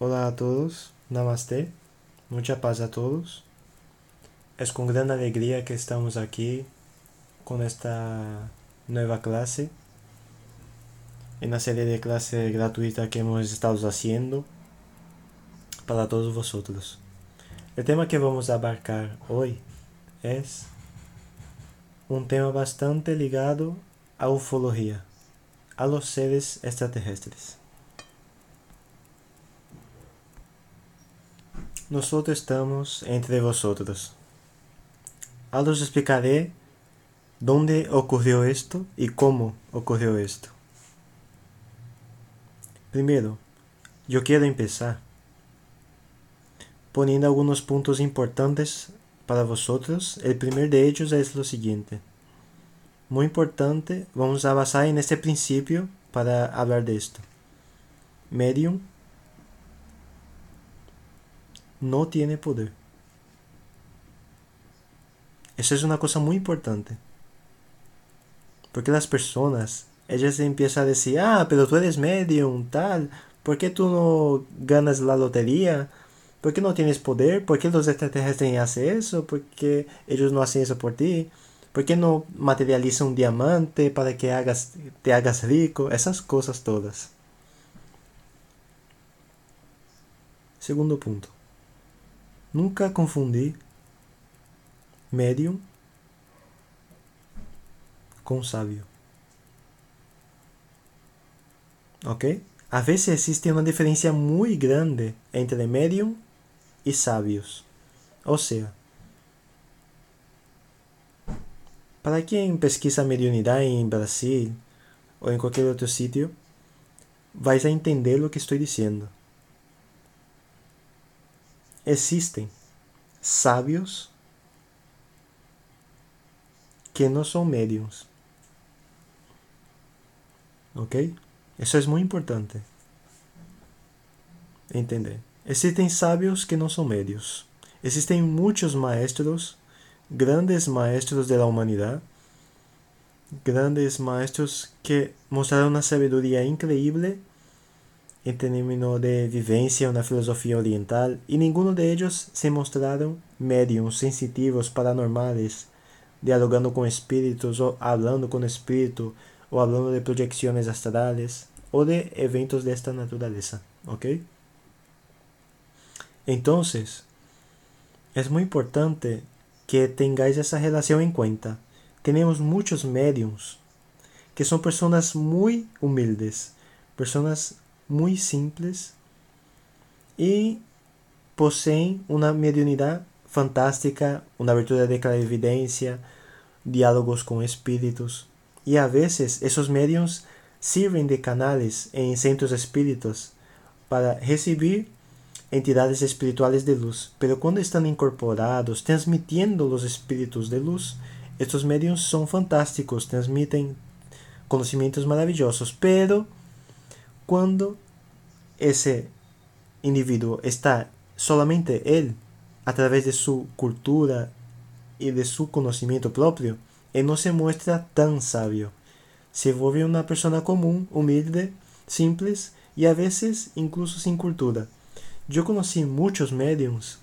Hola a todos, Namaste, mucha paz a todos. Es con gran alegría que estamos aquí con esta nueva clase, en la serie de clase gratuita que hemos estado haciendo para todos vosotros. El tema que vamos a abarcar hoy es un tema bastante ligado a ufología, a los seres extraterrestres. Nosotros estamos entre vosotros. Ahora os explicaré dónde ocurrió esto y cómo ocurrió esto. Primero, yo quiero empezar poniendo algunos puntos importantes para vosotros. El primer de ellos es lo siguiente. Muy importante, vamos a basar en este principio para hablar de esto. Medium no tiene poder. Eso es una cosa muy importante. Porque las personas, ellas empiezan a decir, pero tú eres medium, tal, ¿por qué tú no ganas la lotería? ¿Por qué no tienes poder? ¿Por qué los extraterrestres hacen eso? ¿Por qué ellos no hacen eso por ti? ¿Por qué no materializan un diamante para que te hagas rico? Esas cosas todas. Segundo punto. Nunca confundí medium con sabio. ¿Ok? A veces existe una diferencia muy grande entre medium y sabios. O sea, para quien pesquisa mediunidad en Brasil o en cualquier otro sitio, vais a entender lo que estoy diciendo. Existen sabios que no son mediums. ¿Ok? Eso es muy importante entender. Existen sabios que no son medios. Existen muchos maestros, grandes maestros de la humanidad, grandes maestros que mostraron una sabiduría increíble en términos de vivencia, una filosofía oriental, y ninguno de ellos se mostraron médiums, sensitivos, paranormales, dialogando con espíritus o hablando con espíritu o hablando de proyecciones astrales o de eventos de esta naturaleza, ¿ok? Entonces, es muy importante que tengáis esa relación en cuenta. Tenemos muchos mediums que son personas muy humildes, personas muy simples y poseen una mediunidad fantástica, una abertura de clarividencia, diálogos con espíritus. Y a veces esos mediums sirven de canales en centros espíritas para recibir entidades espirituales de luz. Pero cuando están incorporados, transmitiendo los espíritus de luz, estos mediums son fantásticos, transmiten conocimientos maravillosos. Pero cuando ese individuo está solamente él, a través de su cultura y de su conocimiento propio, él no se muestra tan sabio. Se vuelve una persona común, humilde, simples y a veces incluso sin cultura. Yo conocí muchos mediums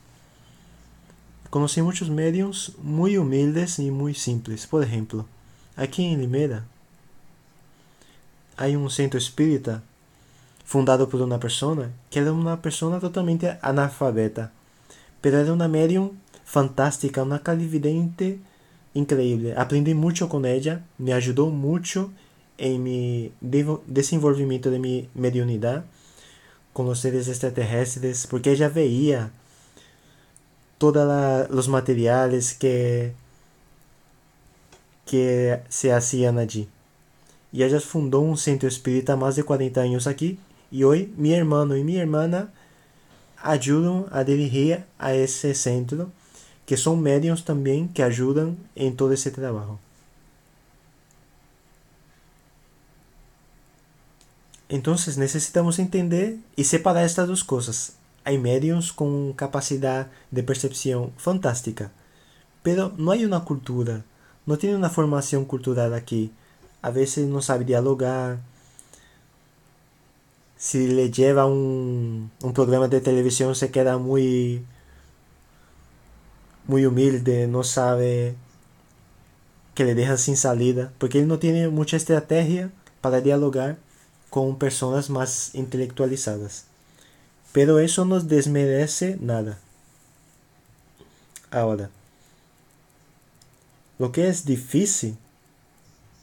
muy humildes y muy simples. Por ejemplo, aquí en Limeira hay un centro espírita fundado por una persona que era una persona totalmente analfabeta, pero era una medium fantástica, una clarividente increíble. Aprendí mucho con ella, me ayudó mucho en mi desenvolvimiento de mi mediunidad con los seres extraterrestres, porque ella veía todos los materiales que se hacían allí. Y ella fundó un centro espírita más de 40 años aquí, y hoy mi hermano y mi hermana ayudan a dirigir a ese centro, que son medios también que ayudan en todo ese trabajo. Entonces necesitamos entender y separar estas dos cosas. Hay medios con capacidad de percepción fantástica, pero no hay una cultura, no tiene una formación cultural aquí. A veces no sabe dialogar, si le lleva un programa de televisión se queda muy humilde, no sabe que le deja sin salida, porque él no tiene mucha estrategia para dialogar con personas más intelectualizadas. Pero eso no desmerece nada. Ahora, lo que es difícil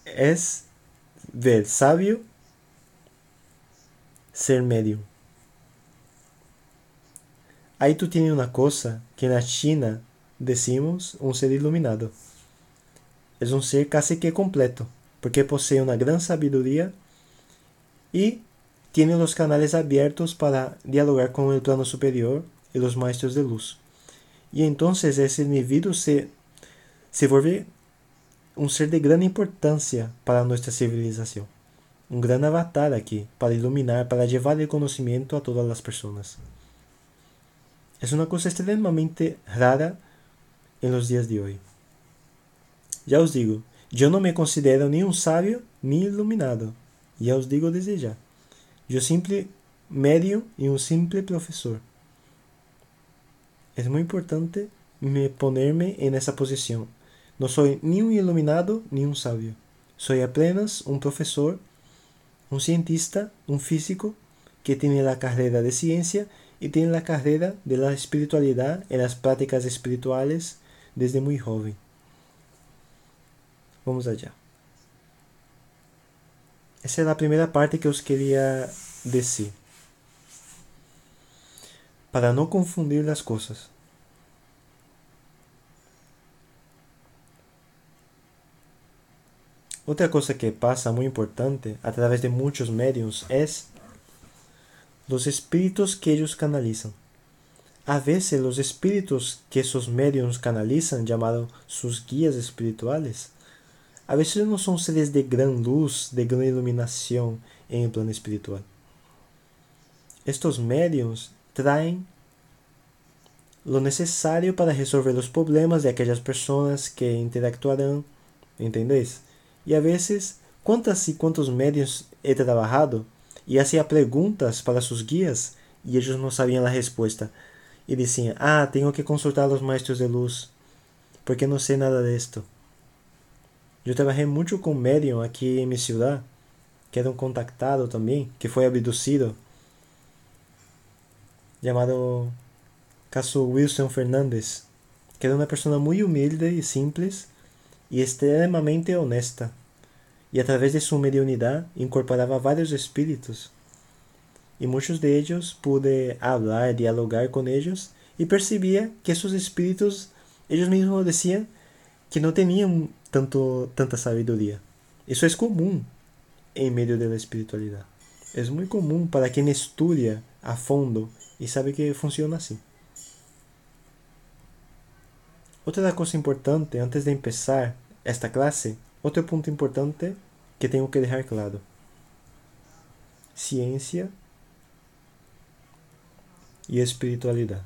es ver sabio ser médium. Ahí tú tienes una cosa que en la China decimos un ser iluminado. Es un ser casi que completo, porque posee una gran sabiduría y tiene los canales abiertos para dialogar con el plano superior y los maestros de luz. Y entonces ese individuo se vuelve un ser de gran importancia para nuestra civilización. Un gran avatar aquí para iluminar, para llevar el conocimiento a todas las personas. Es una cosa extremadamente rara en los días de hoy. Ya os digo, yo no me considero ni un sabio ni iluminado. Ya os digo desde ya. Yo simple medio y un simple profesor. Es muy importante ponerme en esa posición. No soy ni un iluminado ni un sabio. Soy apenas un profesor, un cientista, un físico que tiene la carrera de ciencia y tiene la carrera de la espiritualidad en las prácticas espirituales desde muy joven. Vamos allá. Esa es la primera parte que os quería decir. Para no confundir las cosas. Otra cosa que pasa muy importante a través de muchos medios es los espíritus que ellos canalizan. A veces los espíritus que esos medios canalizan, llamados sus guías espirituales, a veces no son seres de gran luz, de gran iluminación en el plano espiritual. Estos medios traen lo necesario para resolver los problemas de aquellas personas que interactuarán, ¿entendéis? Y a veces, ¿cuántas y cuántos medios he trabajado y hacía preguntas para sus guías y ellos no sabían la respuesta? Y decían, tengo que consultar a los maestros de luz, porque no sé nada de esto. Yo trabajé mucho con medium aquí en mi ciudad, que era un contactado también, que fue abducido, llamado caso Wilson Fernández, que era una persona muy humilde y simple y extremadamente honesta, y a través de su mediunidad incorporaba varios espíritus, y muchos de ellos pude hablar, dialogar con ellos, y percibía que esos espíritus, ellos mismos decían que no tenían tanta sabiduría. Eso es común en medio de la espiritualidad. Es muy común para quien estudia a fondo y sabe que funciona así. Otra cosa importante antes de empezar esta clase, otro punto importante que tengo que dejar claro. Ciencia y espiritualidad.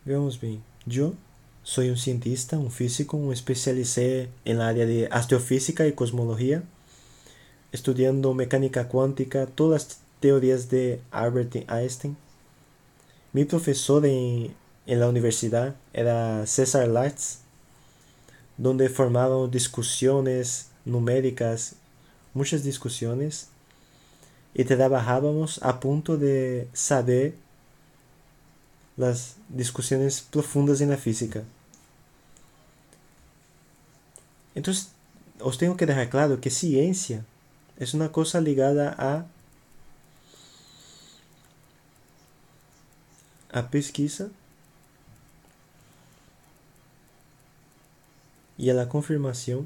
Veamos bien, yo soy un cientista, un físico, me especialicé en la área de astrofísica y cosmología, estudiando mecánica cuántica, todas las teorías de Albert Einstein. Mi profesor en la universidad era César Latz, donde formábamos discusiones numéricas, muchas discusiones, y trabajábamos a punto de saber las discusiones profundas en la física. Entonces, os tengo que dejar claro que ciencia es una cosa ligada a pesquisa y a la confirmación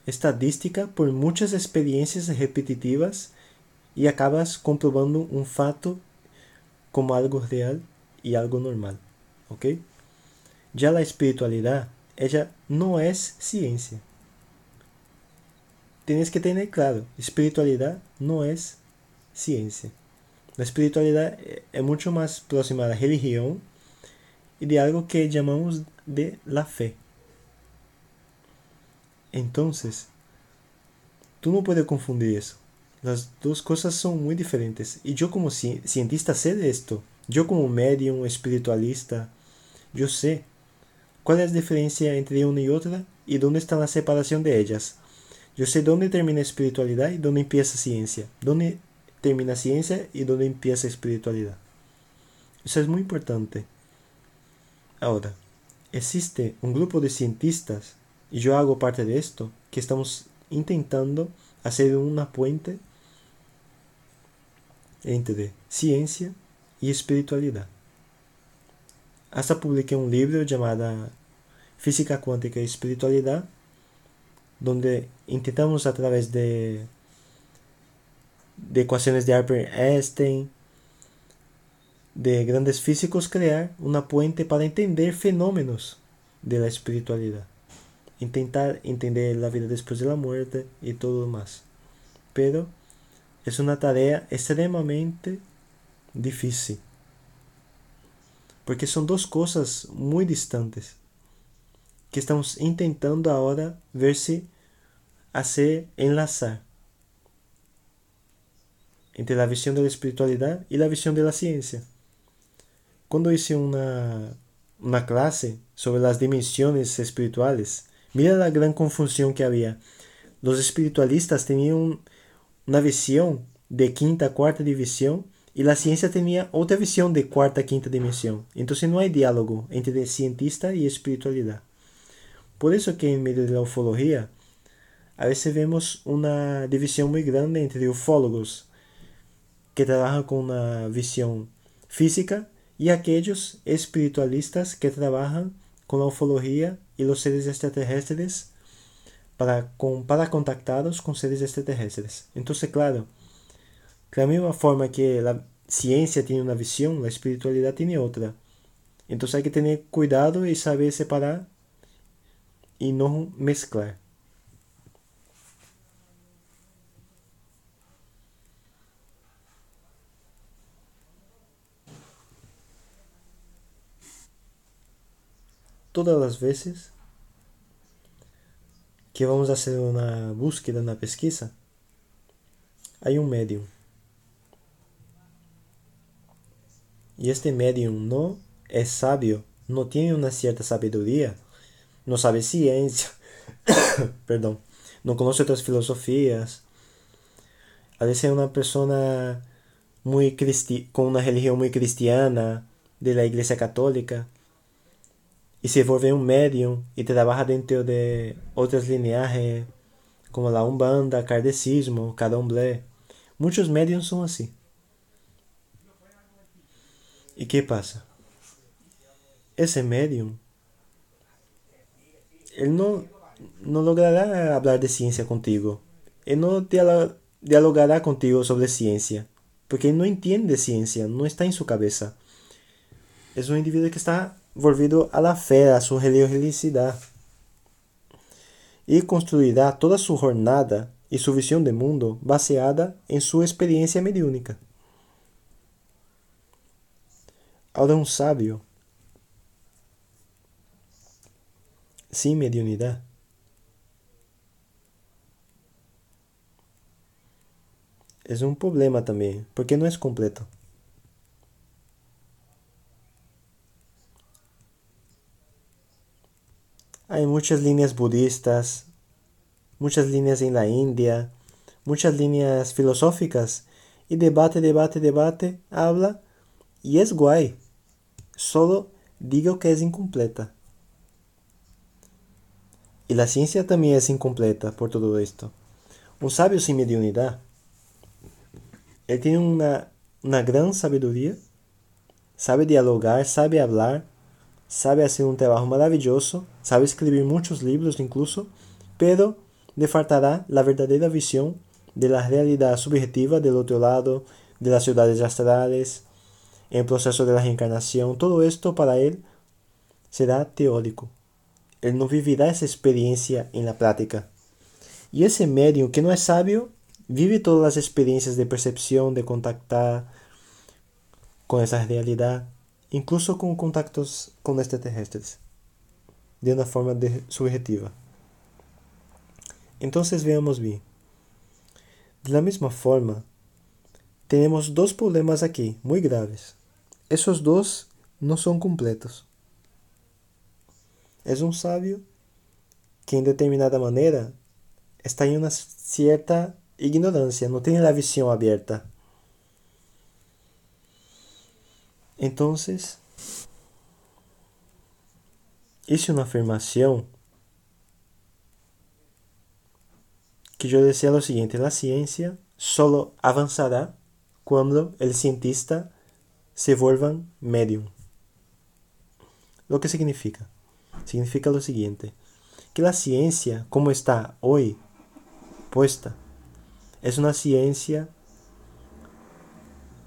estadística por muchas experiencias repetitivas y acabas comprobando un fato como algo real y algo normal, ¿ok? Ya la espiritualidad, ella no es ciencia. Tienes que tener claro, espiritualidad no es ciencia. La espiritualidad es mucho más próxima a la religión y de algo que llamamos de la fe. Entonces, tú no puedes confundir eso. Las dos cosas son muy diferentes. Y yo como cientista sé de esto. Yo como medium, espiritualista, yo sé cuál es la diferencia entre una y otra y dónde está la separación de ellas. Yo sé dónde termina espiritualidad y dónde empieza ciencia. Dónde termina ciencia y dónde empieza espiritualidad. Eso es muy importante. Ahora, existe un grupo de cientistas, y yo hago parte de esto, que estamos intentando hacer una puente entre ciencia y espiritualidad. Hasta publiqué un libro llamado Física Cuántica y Espiritualidad, donde intentamos a través de ecuaciones de Albert Einstein, de grandes físicos, crear una puente para entender fenómenos de la espiritualidad. Intentar entender la vida después de la muerte y todo lo más. Pero es una tarea extremadamente difícil. Porque son dos cosas muy distantes que estamos intentando ahora ver si hacer enlazar entre la visión de la espiritualidad y la visión de la ciencia. Cuando hice una clase sobre las dimensiones espirituales, mira la gran confusión que había. Los espiritualistas tenían una visión de quinta, cuarta división y la ciencia tenía otra visión de cuarta, quinta dimensión. Entonces no hay diálogo entre cientista y espiritualidad. Por eso que en medio de la ufología a veces vemos una división muy grande entre ufólogos que trabajan con una visión física y aquellos espiritualistas que trabajan con la ufología y los seres extraterrestres para contactarlos con seres extraterrestres. Entonces, claro, de la misma forma que la ciencia tiene una visión, la espiritualidad tiene otra. Entonces hay que tener cuidado y saber separar y no mezclar. Todas las veces que vamos a hacer una búsqueda, una pesquisa, hay un medium. Y este medium no es sabio, no tiene una cierta sabiduría, no sabe ciencia, perdón, no conoce otras filosofías. A veces es una persona con una religión muy cristiana, de la iglesia católica, y se vuelve un medium y trabaja dentro de otras lineajes como la Umbanda, Kardecismo, Candomblé. Muchos mediums son así. ¿Y qué pasa? Ese medium, él no logrará hablar de ciencia contigo. Él no dialogará contigo sobre ciencia, porque él no entiende ciencia, no está en su cabeza. Es un individuo que está volvido a la fe, a su religiosidad. Y construirá toda su jornada y su visión de mundo baseada en su experiencia mediúnica. Ahora un sabio, sin mediunidad, es un problema también, porque no es completo. Hay muchas líneas budistas, muchas líneas en la India, muchas líneas filosóficas, y debate, habla, y es guay. Solo digo que es incompleta. Y la ciencia también es incompleta por todo esto. Un sabio sin mediunidad, él tiene una gran sabiduría, sabe dialogar, sabe hablar, sabe hacer un trabajo maravilloso, sabe escribir muchos libros incluso, pero le faltará la verdadera visión de la realidad subjetiva del otro lado, de las ciudades astrales, el proceso de la reencarnación. Todo esto para él será teórico. Él no vivirá esa experiencia en la práctica. Y ese medio que no es sabio vive todas las experiencias de percepción, de contactar con esa realidad, incluso con contactos con extraterrestres, de una forma subjetiva. Entonces veamos bien. De la misma forma, tenemos dos problemas aquí, muy graves. Esos dos no son completos. Es un sabio que en determinada manera está en una cierta ignorancia, no tiene la visión abierta. Entonces, hice una afirmación que yo decía lo siguiente: la ciencia solo avanzará cuando el cientista se vuelva medium. ¿Lo que significa? Significa lo siguiente, que la ciencia, como está hoy puesta, es una ciencia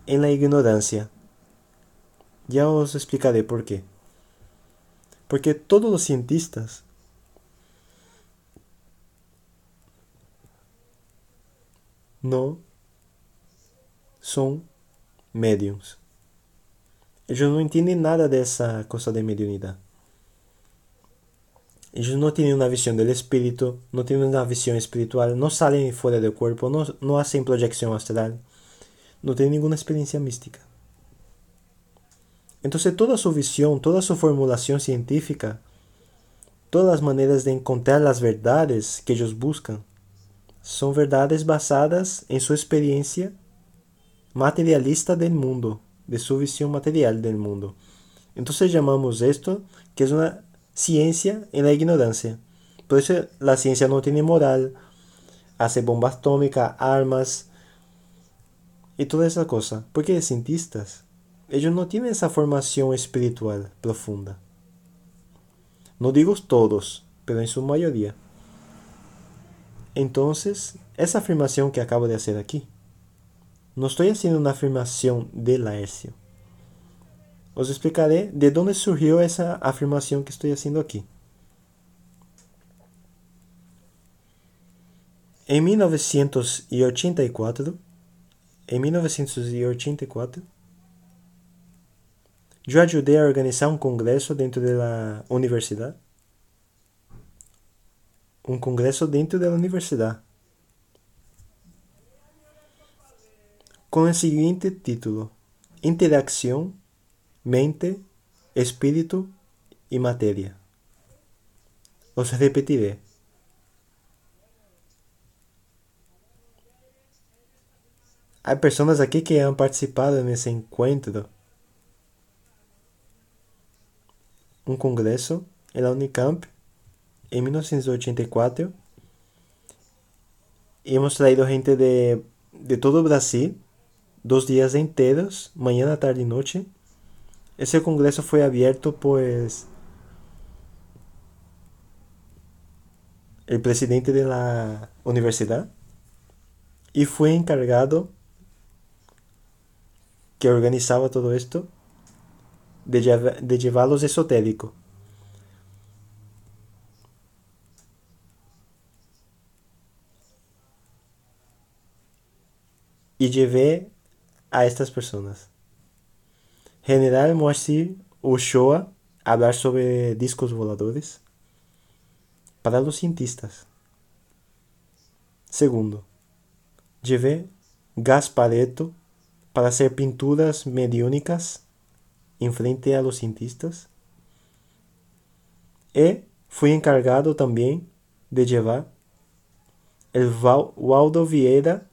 en la ignorancia. Ya os explicaré por qué. Porque todos los cientistas no son mediums. Ellos no entienden nada de esa cosa de mediunidad. Ellos no tienen una visión del espíritu, no tienen una visión espiritual, no salen fuera del cuerpo, no hacen proyección astral, no tienen ninguna experiencia mística. Entonces toda su visión, toda su formulación científica, todas las maneras de encontrar las verdades que ellos buscan, son verdades basadas en su experiencia materialista del mundo, de su visión material del mundo. Entonces llamamos esto que es una ciencia en la ignorancia. Por eso la ciencia no tiene moral, hace bomba atómica, armas y toda esa cosa. Porque los cientistas, ellos no tienen esa formación espiritual profunda. No digo todos, pero en su mayoría. Entonces, esa afirmación que acabo de hacer aquí, no estoy haciendo una afirmación de Laercio. Os explicaré de dónde surgió esa afirmación que estoy haciendo aquí. En 1984, yo ayudé a organizar un congreso dentro de la universidad. Un congreso dentro de la universidad. Con el siguiente título: Interacción, mente, espíritu y materia. Os repetiré. Hay personas aquí que han participado en ese encuentro. Un congreso en la Unicamp en 1984. Y hemos traído gente de todo Brasil, 2 días enteros, mañana, tarde y noche. Ese congreso fue abierto pues el presidente de la universidad y fue encargado, que organizaba todo esto, de llevarlos esotérico. Y llevé a estas personas. General Moacir Ochoa a hablar sobre discos voladores para los cientistas. Segundo, llevé Gasparetto para hacer pinturas mediúnicas en frente a los cientistas. Y fui encargado también de llevar el Waldo Vieira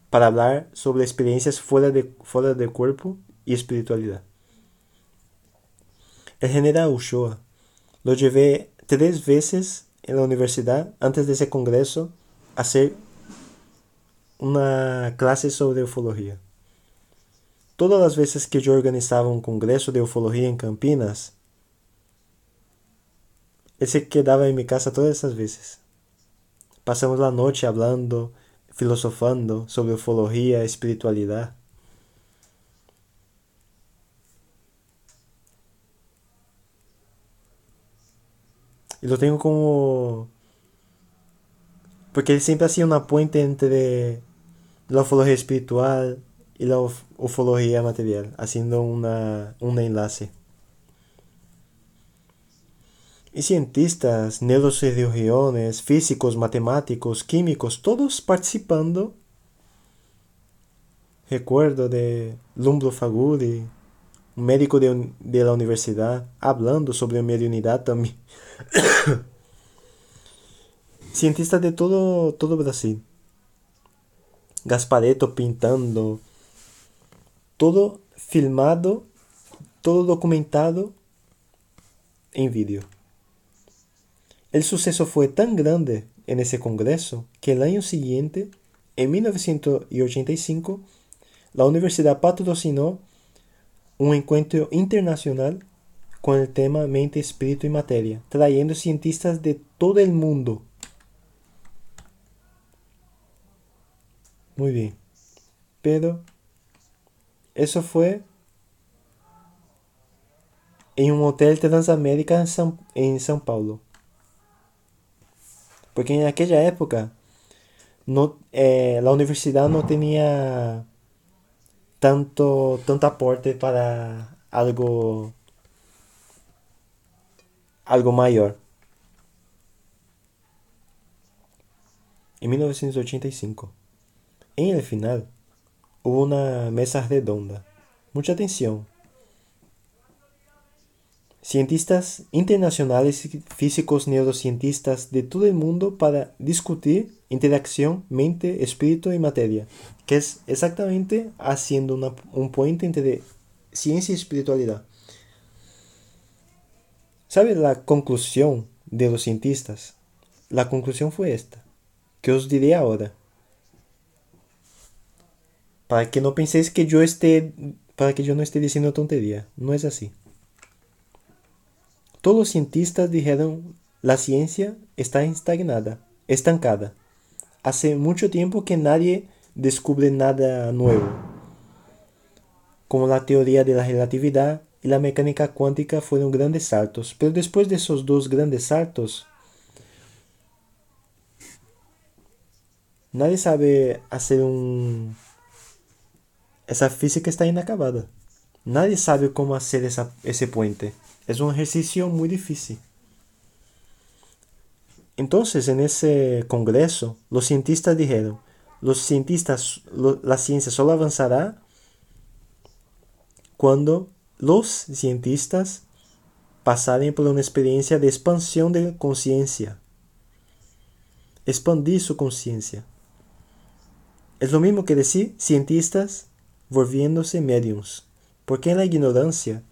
para hablar sobre experiencias fuera del cuerpo y espiritualidad. El general Ochoa lo llevé 3 veces en la universidad antes de ese congreso a hacer una clase sobre ufología. Todas las veces que yo organizaba un congreso de ufología en Campinas, él se quedaba en mi casa todas esas veces. Pasamos la noche hablando, filosofando sobre ufología, espiritualidad. Y lo tengo como... porque él siempre hacía una puente entre la ufología espiritual y la ufología material, haciendo un enlace. Y cientistas, neurocirurgianos, físicos, matemáticos, químicos, todos participando. Recuerdo de Lumbro Faguri, un médico de la universidad, hablando sobre mediunidad también. Cientistas de todo Brasil. Gasparetto pintando. Todo filmado, todo documentado en vídeo. El suceso fue tan grande en ese congreso que el año siguiente, en 1985, la universidad patrocinó un encuentro internacional con el tema mente, espíritu y materia, trayendo cientistas de todo el mundo. Muy bien. Pero eso fue en un hotel Transamérica en São Paulo. Porque en aquella época la universidad no tenía tanto aporte para algo mayor. En 1985, en el final, hubo una mesa redonda. Mucha atención. Cientistas internacionales y físicos neurocientistas de todo el mundo para discutir interacción mente, espíritu y materia, que es exactamente haciendo un puente entre ciencia y espiritualidad. ¿Sabe la conclusión de los cientistas? La conclusión fue esta, que os diré ahora, para que no penséis para que yo no esté diciendo tontería. No es así. Todos los cientistas dijeron, la ciencia está estancada. Hace mucho tiempo que nadie descubre nada nuevo. Como la teoría de la relatividad y la mecánica cuántica fueron grandes saltos, pero después de esos dos grandes saltos, nadie sabe hacer esa física está inacabada. Nadie sabe cómo hacer ese puente. Es un ejercicio muy difícil. Entonces, en ese congreso, los cientistas dijeron, la ciencia solo avanzará cuando los cientistas pasaren por una experiencia de expansión de conciencia. Expandir su conciencia. Es lo mismo que decir cientistas volviéndose mediums. Porque en la ignorancia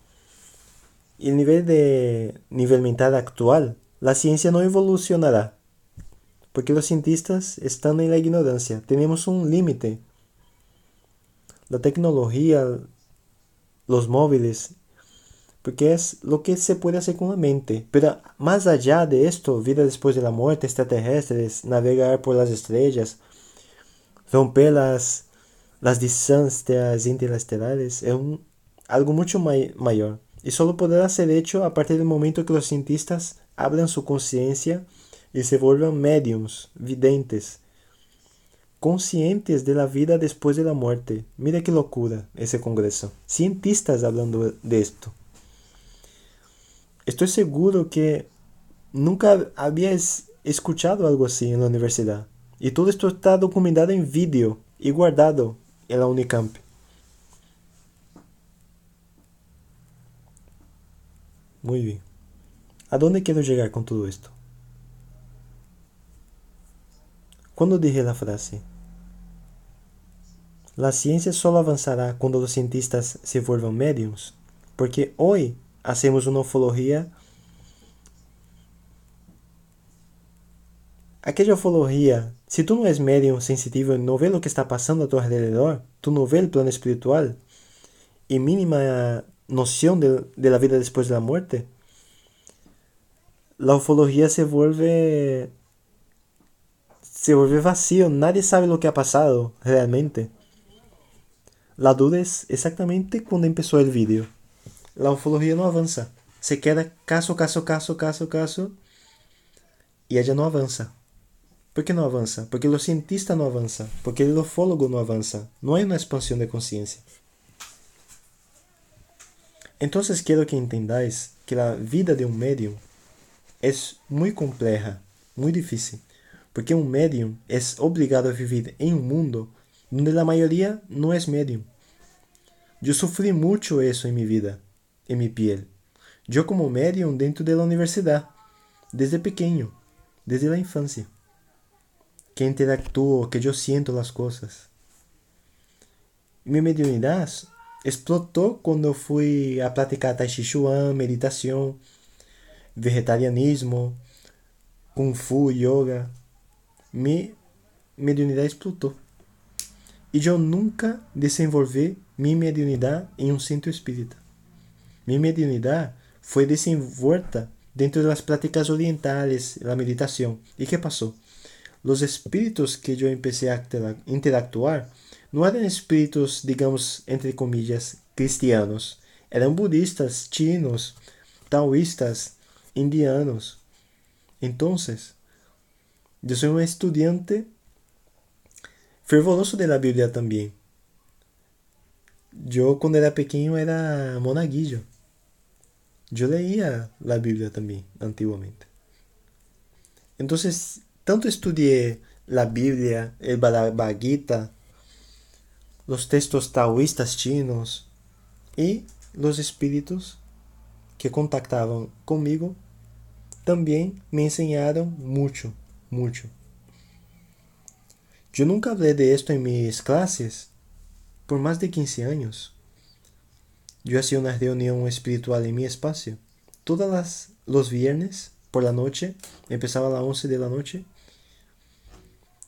y el nivel mental actual, la ciencia no evolucionará. Porque los cientistas están en la ignorancia. Tenemos un límite. La tecnología, los móviles, porque es lo que se puede hacer con la mente. Pero más allá de esto, vida después de la muerte, extraterrestres, navegar por las estrellas, romper las distancias interestelares, es algo mucho mayor. Y solo podrá ser hecho a partir del momento que los cientistas abran su conciencia y se vuelvan mediums, videntes, conscientes de la vida después de la muerte. Mira qué locura ese congreso. Cientistas hablando de esto. Estoy seguro que nunca habías escuchado algo así en la universidad. Y todo esto está documentado en vídeo y guardado en la Unicamp. Muy bien. ¿A dónde quiero llegar con todo esto? Cuando dije la frase, la ciencia solo avanzará cuando los cientistas se vuelvan mediums, porque hoy hacemos una ufología. Aquella ufología, si tú no eres medium sensitivo y no ves lo que está pasando a tu alrededor, tú no ves el plano espiritual y mínima noción de la vida después de la muerte, la ufología se vuelve vacío, nadie sabe lo que ha pasado realmente. La duda es exactamente cuando empezó el vídeo. La ufología no avanza, se queda caso, y ella no avanza. ¿Por qué no avanza? Porque los cientistas no avanzan, porque el ufólogo no avanza. No hay una expansión de conciencia. Entonces quiero que entendáis que la vida de un medium es muy compleja, muy difícil, porque un medium es obligado a vivir en un mundo donde la mayoría no es medium. Yo sufrí mucho eso en mi vida, en mi piel. Yo como medium dentro de la universidad, desde pequeño, desde la infancia, que interactúo, que yo siento las cosas. Mi mediunidad explotó cuando fui a practicar Tai Chi Chuan, meditación, vegetarianismo, Kung Fu, yoga. Mi mediunidad explotó. Y yo nunca desenvolví mi mediunidad en un centro espírita. Mi mediunidad fue desenvuelta dentro de las prácticas orientales, la meditación. ¿Y qué pasó? Los espíritus que yo empecé a interactuar no eran espíritus, digamos, entre comillas, cristianos. Eran budistas, chinos, taoístas, indianos. Entonces, yo soy un estudiante fervoroso de la Biblia también. Yo cuando era pequeño era monaguillo. Yo leía la Biblia también antiguamente. Entonces, tanto estudié la Biblia, el Bhagavad Gita, los textos taoístas chinos y los espíritus que contactaban conmigo también me enseñaron mucho, mucho. Yo nunca hablé de esto en mis clases por más de 15 años. Yo hacía una reunión espiritual en mi espacio. Todos los viernes por la noche, empezaba a las 11 de la noche.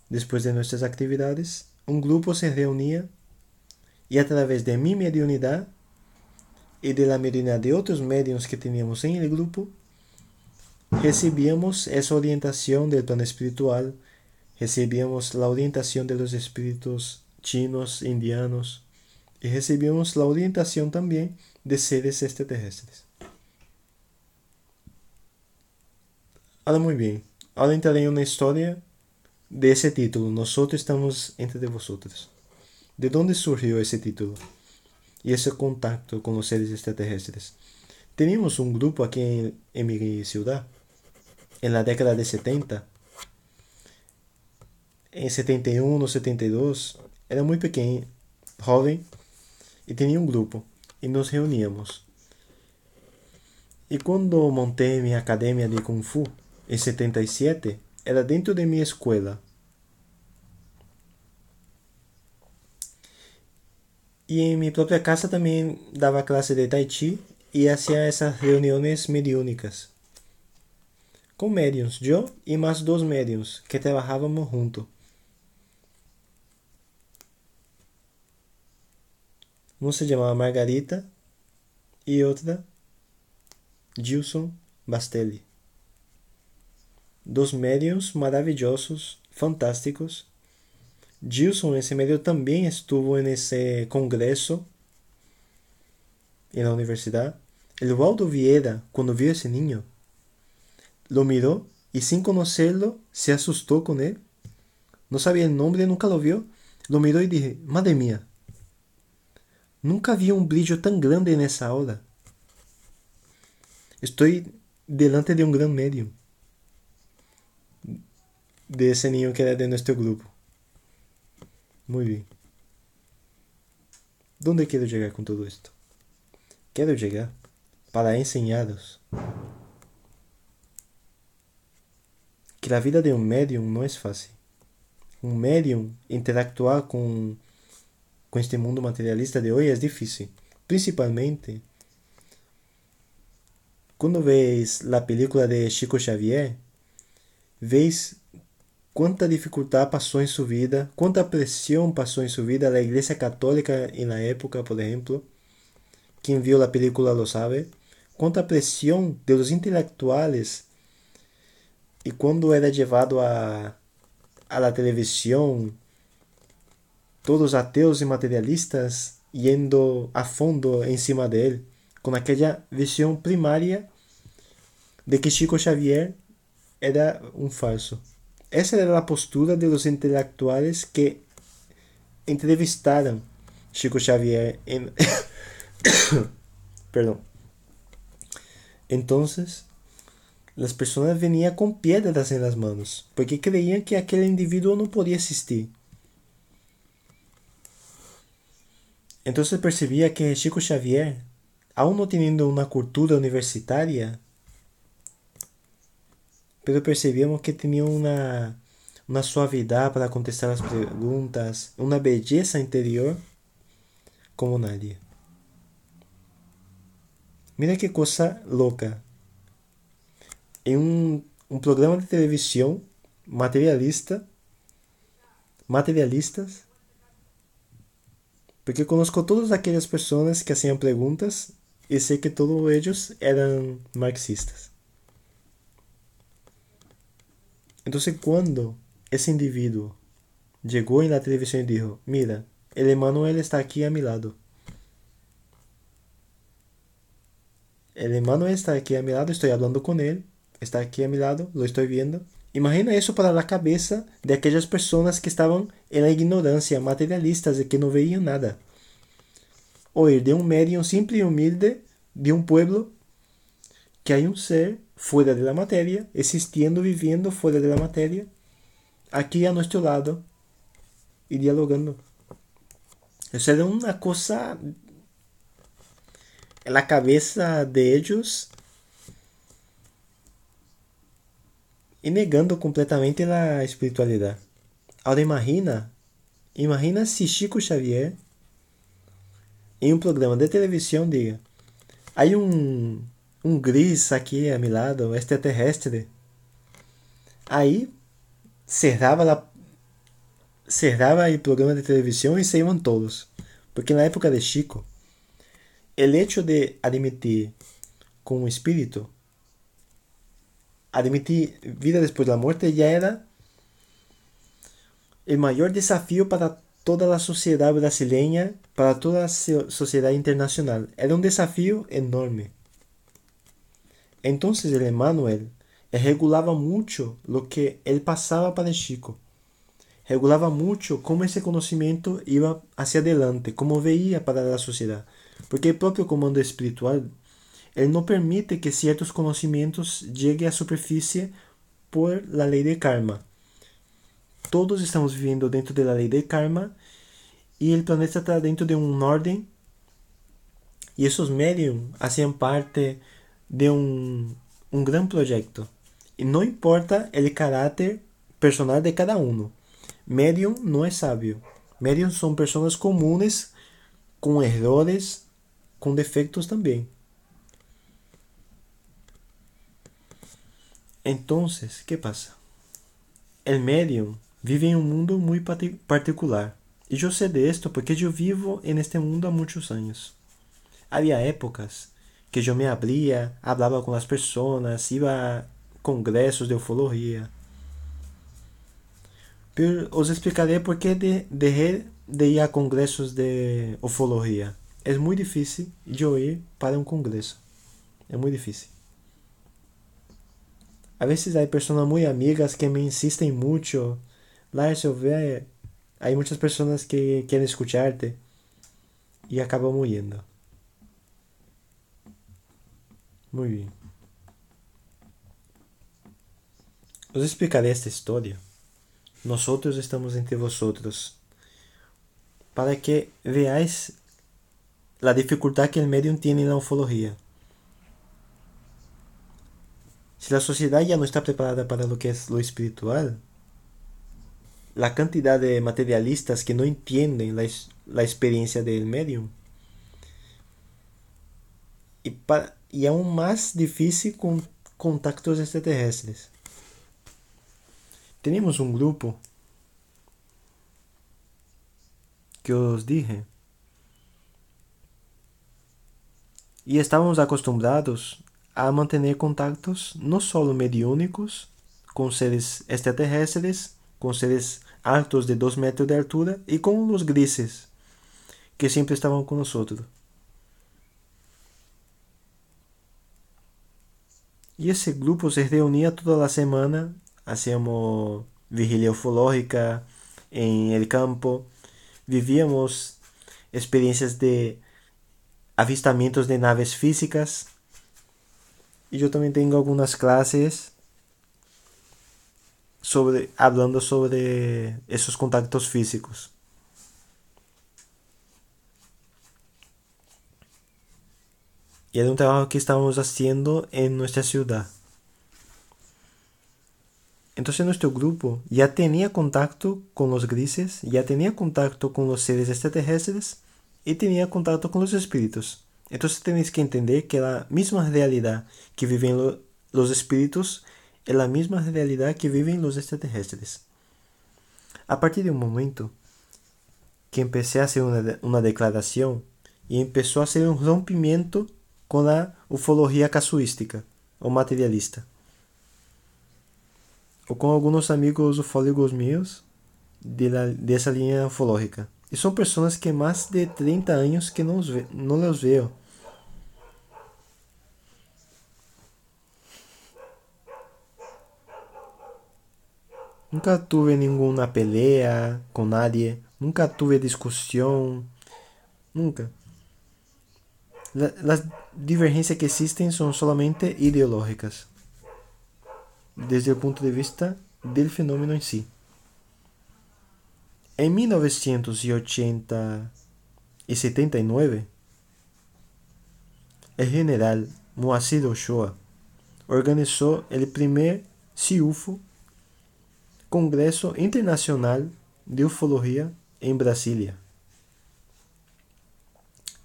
Después de nuestras actividades, un grupo se reunía y a través de mi mediunidad y de la mediunidad de otros mediums que teníamos en el grupo, recibíamos esa orientación del plano espiritual, recibíamos la orientación de los espíritus chinos, indianos, y recibimos la orientación también de seres extraterrestres. Ahora muy bien, ahora entraré en una historia de ese título, Nosotros estamos entre vosotros. ¿De dónde surgió ese título? Y ese contacto con los seres extraterrestres. Teníamos un grupo aquí en mi ciudad, en la década de 70, en 71, 72, era muy pequeño, joven, y tenía un grupo, y nos reuníamos. Y cuando monté mi academia de Kung Fu, en 77, era dentro de mi escuela. Y en mi propia casa también daba clase de Tai Chi y hacía esas reuniones mediúnicas. Con mediums, yo y más dos mediums que trabajábamos juntos. Uno se llamaba Margarita y otra Gilson Bastelli. Dos medios maravillosos, fantásticos. Gilson, ese medio, también estuvo en ese congreso en la universidad. El Waldo Vieira, cuando vio a ese niño, lo miró y sin conocerlo se asustó con él. No sabía el nombre, nunca lo vio. Lo miró y dije, madre mía, nunca vi un brillo tan grande en esa aula. Estoy delante de un gran medio. De ese niño que era de nuestro grupo. Muy bien. ¿Dónde quiero llegar con todo esto? Quiero llegar para enseñaros que la vida de un medium no es fácil. Un medium interactuar con este mundo materialista de hoy es difícil. Principalmente cuando veis la película de Chico Xavier, veis cuánta dificultad pasó en su vida, cuánta presión pasó en su vida la Iglesia Católica en la época, por ejemplo. Quien vio la película lo sabe. Cuánta presión de los intelectuales y cuando era llevado a la televisión, todos ateos y materialistas yendo a fondo encima de él, con aquella visión primaria de que Chico Xavier era un falso. esa era la postura de los intelectuales que entrevistaron Chico Xavier en... Perdón. Entonces, las personas venían con piedras en las manos, porque creían que aquel individuo no podía existir. Entonces percibía que Chico Xavier, aún no teniendo una cultura universitaria, pero percebíamos que tenía una suavidad para contestar las preguntas, una belleza interior como nadie. Mira qué cosa loca. En un programa de televisión materialistas, porque conozco todas aquellas personas que hacían preguntas y sé que todos ellos eran marxistas. Entonces cuando ese individuo llegó en la televisión y dijo, mira, el Emanuel está aquí a mi lado. El Emanuel está aquí a mi lado, estoy hablando con él, está aquí a mi lado, lo estoy viendo. Imagina eso para la cabeza de aquellas personas que estaban en la ignorancia, materialistas, de que no veían nada. Oír de un medio simple y humilde de un pueblo que hay un ser fuera de la materia, existiendo, viviendo fuera de la materia, aquí a nuestro lado y dialogando. Eso era una cosa en la cabeza de ellos y negando completamente la espiritualidad. Ahora imagina si Chico Xavier en un programa de televisión diga, hay un gris aquí a mi lado, extraterrestre. Ahí cerraba, cerraba el programa de televisión y se iban todos. Porque en la época de Chico, el hecho de admitir con un espíritu, admitir vida después de la muerte ya era el mayor desafío para toda la sociedad brasileña, para toda la sociedad internacional. Era un desafío enorme. Entonces el Emmanuel regulaba mucho lo que él pasaba para Chico. Regulaba mucho cómo ese conocimiento iba hacia adelante, cómo veía para la sociedad. Porque el propio comando espiritual, él no permite que ciertos conocimientos lleguen a superficie por la ley de karma. Todos estamos viviendo dentro de la ley de karma y el planeta está dentro de un orden y esos medios hacían parte de un gran proyecto. Y no importa el carácter personal de cada uno. Medium no es sabio. Medium son personas comunes con errores, con defectos también. Entonces, ¿qué pasa? El medium vive en un mundo muy particular. Y yo sé de esto porque yo vivo en este mundo há muchos años. Había épocas que yo me abría, hablaba con las personas, iba a congresos de ufología. Pero os explicaré por qué dejé de ir a congresos de ufología. Es muy difícil yo ir para un congreso. Es muy difícil. A veces hay personas muy amigas que me insisten mucho. Lars, eu ve, hay muchas personas que quieren escucharte y acabamos yendo. Muy bien. Os explicaré esta historia. Nosotros estamos entre vosotros para que veáis la dificultad que el medium tiene en la ufología. Si la sociedad ya no está preparada para lo que es lo espiritual, la cantidad de materialistas que no entienden la experiencia del medium y aún más difícil con contactos extraterrestres. Tenemos un grupo que os dije y estábamos acostumbrados a mantener contactos no solo mediúnicos con seres extraterrestres, con seres altos de 2 metros de altura y con los grises que siempre estaban con nosotros. Y ese grupo se reunía toda la semana, hacíamos vigilia ufológica en el campo, vivíamos experiencias de avistamientos de naves físicas. Y yo también tengo algunas clases hablando sobre esos contactos físicos. Y era un trabajo que estábamos haciendo en nuestra ciudad. Entonces nuestro grupo ya tenía contacto con los grises, ya tenía contacto con los seres extraterrestres y tenía contacto con los espíritus. Entonces tenéis que entender que la misma realidad que viven los espíritus es la misma realidad que viven los extraterrestres. A partir de un momento que empecé a hacer una declaración y empezó a hacer un rompimiento con la ufología casuística o materialista. O con algunos amigos ufólogos míos de esa línea ufológica. Y son personas que más de 30 años que no los veo. Nunca tuve ninguna pelea con nadie. Nunca tuve discusión. Nunca. Las divergencias que existen son solamente ideológicas. Desde el punto de vista del fenómeno en sí. En 1980 y 79, el general Moacir Ochoa organizó el primer CIUFO, Congreso Internacional de Ufología, en Brasilia.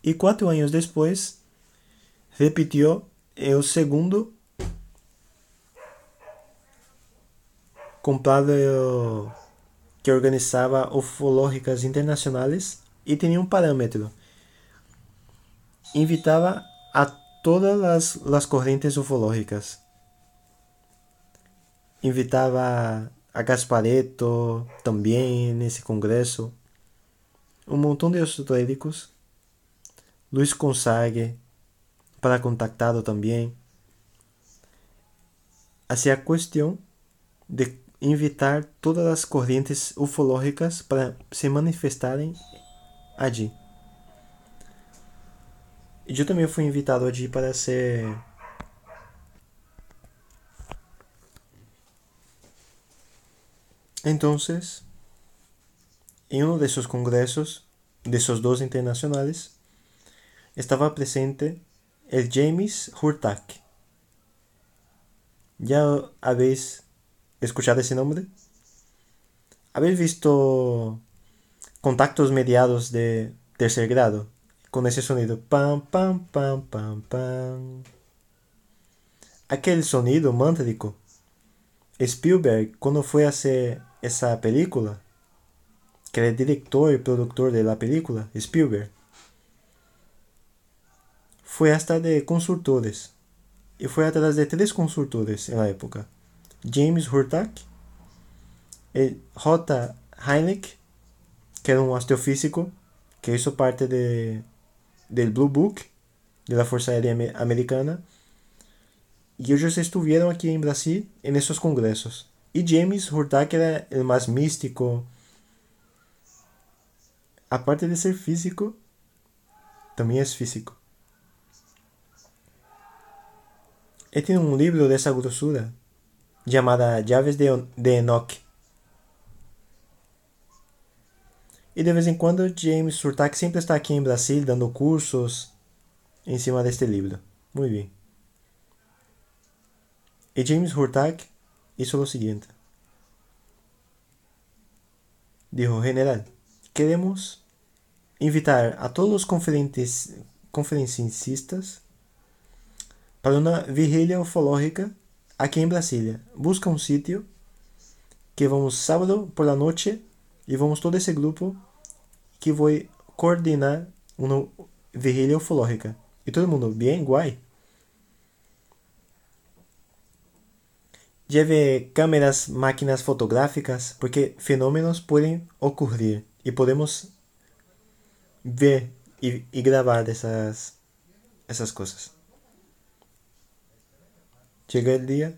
Y 4 años después, repitió el segundo, comprado que organizaba ufológicas internacionales y tenía un parámetro. Invitaba a todas las corrientes ufológicas. Invitaba a Gasparetto también en ese congreso. Un montón de esotéricos. Luis Gonzague, para contactado también. Hacía cuestión de invitar todas las corrientes ufológicas para se manifestarem allí. Y yo también fui invitado allí para ser entonces en uno de esos congresos, de esos dos internacionales, estaba presente el James Hurtak. ¿Ya habéis escuchado ese nombre? ¿Habéis visto contactos mediados de tercer grado? Con ese sonido. Pam, pam, pam, pam, pam. Aquel sonido mántrico. Spielberg, cuando fue a hacer esa película, que era el director y productor de la película, Spielberg, fue hasta de consultores. Y fue atrás de 3 consultores en la época. James Hurtak, el J. Hynek, que era un astrofísico que hizo parte del Blue Book de la Fuerza Aérea Americana. Y ellos estuvieron aquí en Brasil en esos congresos. Y James Hurtak era el más místico. Aparte de ser físico, también es físico. Él tiene un libro de esa grosura llamada Llaves de Enoch. Y de vez en cuando James Hurtak siempre está aquí en Brasil dando cursos encima de este libro. Muy bien. Y James Hurtak hizo lo siguiente. Dijo: general, queremos invitar a todos los conferencistas para una vigilia ufológica aquí en Brasilia. Busca un sitio que vamos sábado por la noche y vamos todo ese grupo que voy a coordinar una vigilia ufológica. Y todo el mundo, bien, guay. Lleve cámaras, máquinas fotográficas, porque fenómenos pueden ocurrir y podemos ver y grabar esas cosas. Llega el día,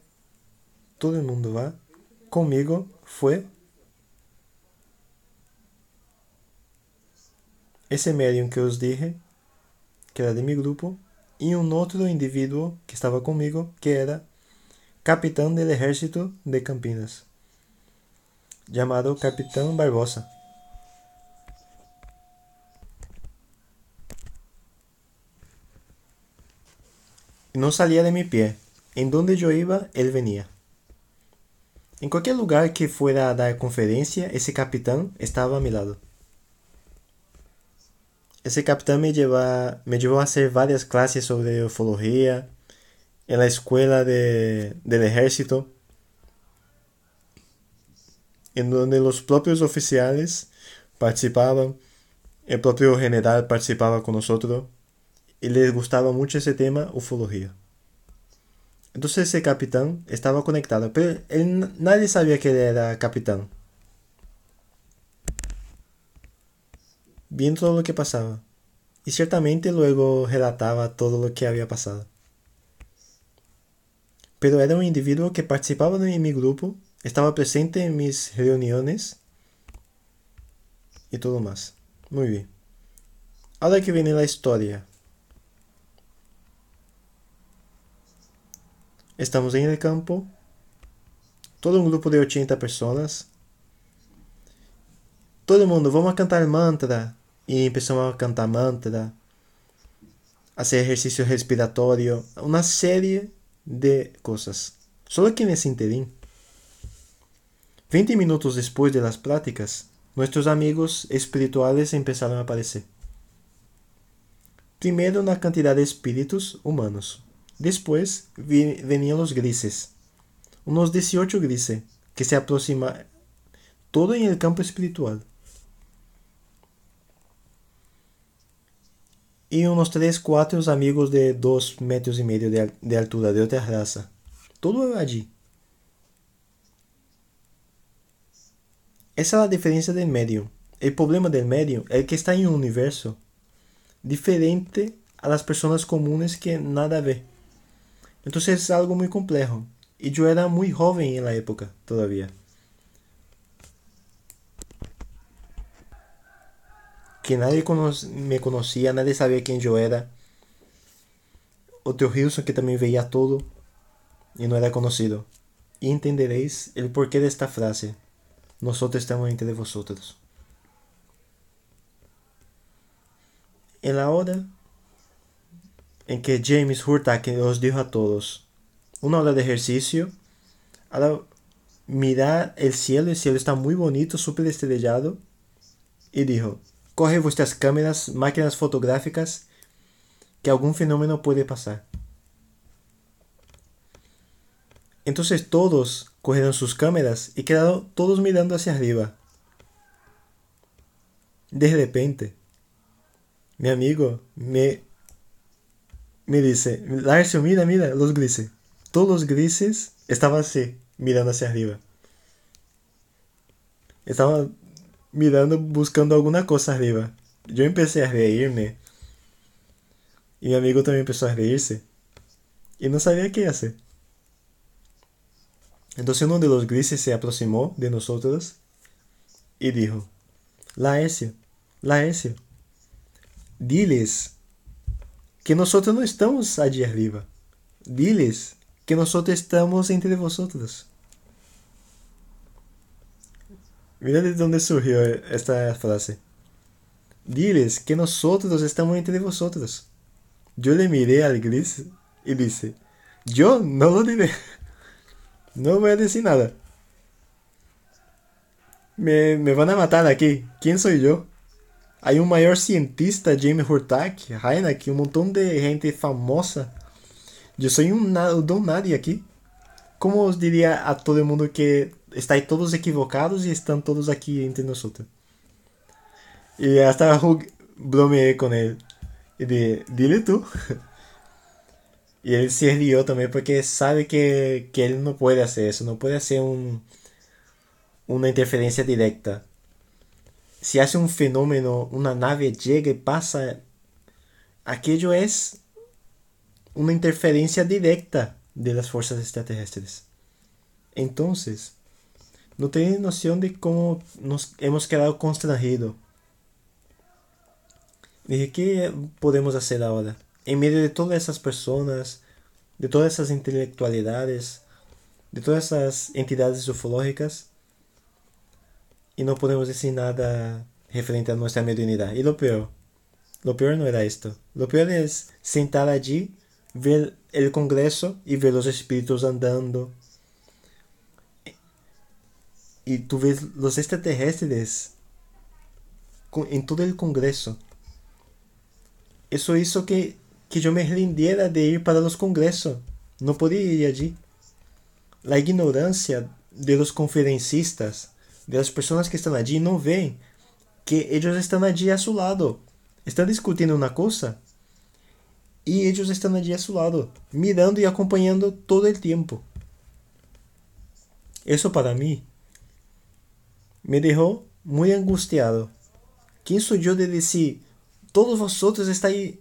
todo el mundo va, conmigo fue ese medium que os dije, que era de mi grupo, y un otro individuo que estaba conmigo, que era capitán del ejército de Campinas, llamado Capitán Barbosa. No salía de mi pie. En donde yo iba, él venía. En cualquier lugar que fuera a dar conferencia, ese capitán estaba a mi lado. Ese capitán me llevó a hacer varias clases sobre ufología en la escuela del ejército, en donde los propios oficiales participaban, el propio general participaba con nosotros y les gustaba mucho ese tema, ufología. Entonces ese capitán estaba conectado, pero nadie sabía que él era capitán. Viendo todo lo que pasaba. Y ciertamente luego relataba todo lo que había pasado. Pero era un individuo que participaba en mi grupo, estaba presente en mis reuniones y todo más. Muy bien. Ahora que viene la historia. Estamos en el campo, todo un grupo de 80 personas. Todo el mundo, vamos a cantar mantra. Y empezamos a cantar mantra, hacer ejercicio respiratorio, una serie de cosas. Solo que en ese interín, 20 minutos después de las pláticas, nuestros amigos espirituales empezaron a aparecer. Primero una cantidad de espíritus humanos. Después venían los grises. Unos 18 grises que se aproximaban. Todo en el campo espiritual. Y unos 3, 4 amigos de 2,5 metros de altura, de otra raza. Todo allí. Esa es la diferencia del medio. El problema del medio es que está en un universo diferente a las personas comunes que nada ve. Entonces es algo muy complejo. Y yo era muy joven en la época todavía. Que nadie me conocía, nadie sabía quién yo era. Otro Wilson que también veía todo y no era conocido. Y entenderéis el porqué de esta frase. Nosotros estamos entre vosotros. En la hora en que James Hurtak os dijo a todos una hora de ejercicio, ahora mirad el cielo está muy bonito, súper estrellado, y dijo, coge vuestras cámaras, máquinas fotográficas, que algún fenómeno puede pasar. Entonces todos cogieron sus cámaras y quedaron todos mirando hacia arriba. De repente, mi amigo me dice, Larcio, mira, los grises. Todos los grises estaban así, mirando hacia arriba. Estaban mirando, buscando alguna cosa arriba. Yo empecé a reírme. Y mi amigo también empezó a reírse. Y no sabía qué hacer. Entonces uno de los grises se aproximó de nosotros y dijo, Laércio, Laércio, diles que nosotros no estamos allí arriba. Diles que nosotros estamos entre vosotros. Mira de dónde surgió esta frase. Diles que nosotros estamos entre vosotros. Yo le miré al gris y dice, yo no lo diré. No voy a decir nada. Me van a matar aquí. ¿Quién soy yo? Hay un mayor cientista, James Hurtak, Hynek, un montón de gente famosa. Yo soy un don nadie aquí. ¿Cómo os diría a todo el mundo que estáis todos equivocados y están todos aquí entre nosotros? Y hasta bromeé con él. Y dije, dile tú. Y él se rió también porque sabe que él no puede hacer eso, no puede hacer una interferencia directa. Si hace un fenómeno, una nave llega y pasa, aquello es una interferencia directa de las fuerzas extraterrestres. Entonces, No tienen noción de cómo nos hemos quedado constrangidos. Dije, ¿qué podemos hacer ahora? En medio de todas esas personas, de todas esas intelectualidades, de todas esas entidades ufológicas, y no podemos decir nada referente a nuestra mediunidad. Y lo peor no era esto. Lo peor es sentar allí, ver el Congreso y ver los espíritus andando. Y tú ves los extraterrestres en todo el Congreso. Eso hizo que yo me rindiera de ir para los congresos. No podía ir allí. La ignorancia de los conferencistas, de las personas que están allí, no ven que ellos están allí a su lado. Están discutiendo una cosa y ellos están allí a su lado, mirando y acompañando todo el tiempo. Eso para mí me dejó muy angustiado. ¿Quién soy yo de decir, todos vosotros estáis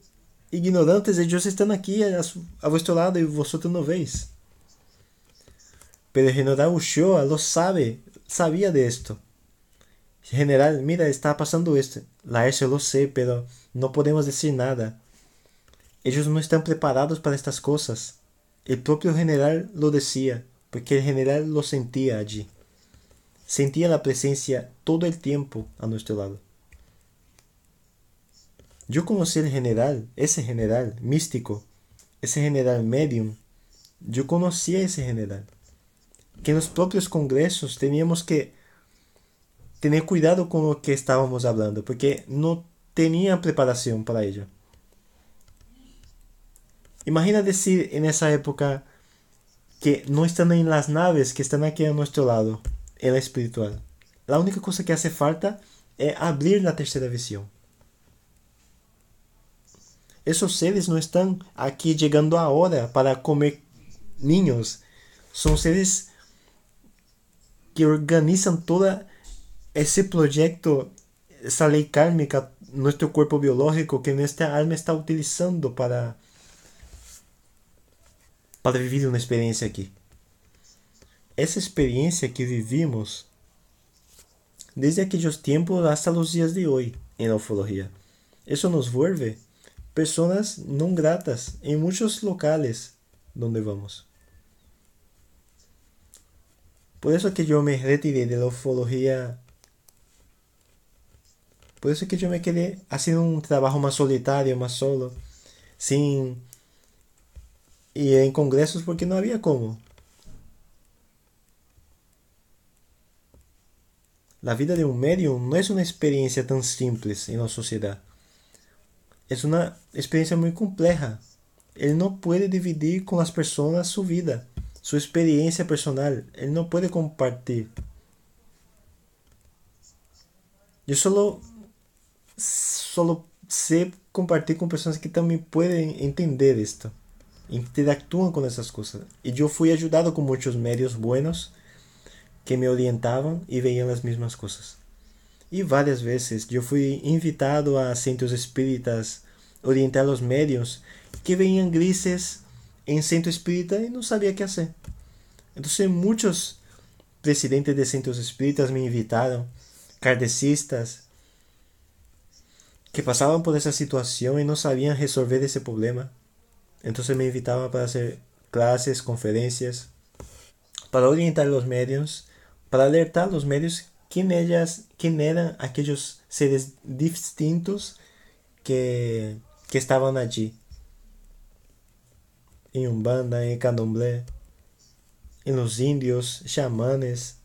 ignorantes, ellos están aquí a vuestro lado y vosotros no veis? Pero el general Uchoa lo sabe, sabía de esto. General, mira, está pasando esto. Laércio, lo sé, pero no podemos decir nada. Ellos no están preparados para estas cosas. El propio general lo decía, porque el general lo sentía allí. Sentía la presencia todo el tiempo a nuestro lado. Yo conocí al general, ese general místico, ese general medium. Yo conocí a ese general. Que en los propios congresos teníamos que tener cuidado con lo que estábamos hablando, porque no tenían preparación para ello. Imagina decir en esa época que no están en las naves que están aquí a nuestro lado, en la espiritual. La única cosa que hace falta es abrir la tercera visión. Esos seres no están aquí llegando ahora para comer niños. Son seres que organizan todo ese proyecto, esa ley kármica, nuestro cuerpo biológico que nuestra alma está utilizando para vivir una experiencia aquí. Esa experiencia que vivimos desde aquellos tiempos hasta los días de hoy en la ufología. Eso nos vuelve personas no gratas en muchos locales donde vamos. Por eso que yo me retiré de la ufología. Por eso que yo me quedé haciendo un trabajo más solitario, más solo, sin ir en congresos porque no había cómo. La vida de un medium no es una experiencia tan simple en la sociedad. Es una experiencia muy compleja. Él no puede dividir con las personas su vida, su experiencia personal. Él no puede compartir. Yo solo sé compartir con personas que también pueden entender esto. Interactúan con esas cosas. Y yo fui ayudado con muchos medios buenos que me orientaban y veían las mismas cosas. Y varias veces yo fui invitado a centros espíritas, orientar a los medios que veían grises en centro espírita y no sabía qué hacer. Entonces muchos presidentes de centros espíritas me invitaron, kardecistas, que pasaban por esa situación y no sabían resolver ese problema. Entonces me invitaban para hacer clases, conferencias, para orientar a los medios, para alertar a los medios quién eran aquellos seres distintos que estaban allí, en Umbanda, en Candomblé, en los indios, chamanes,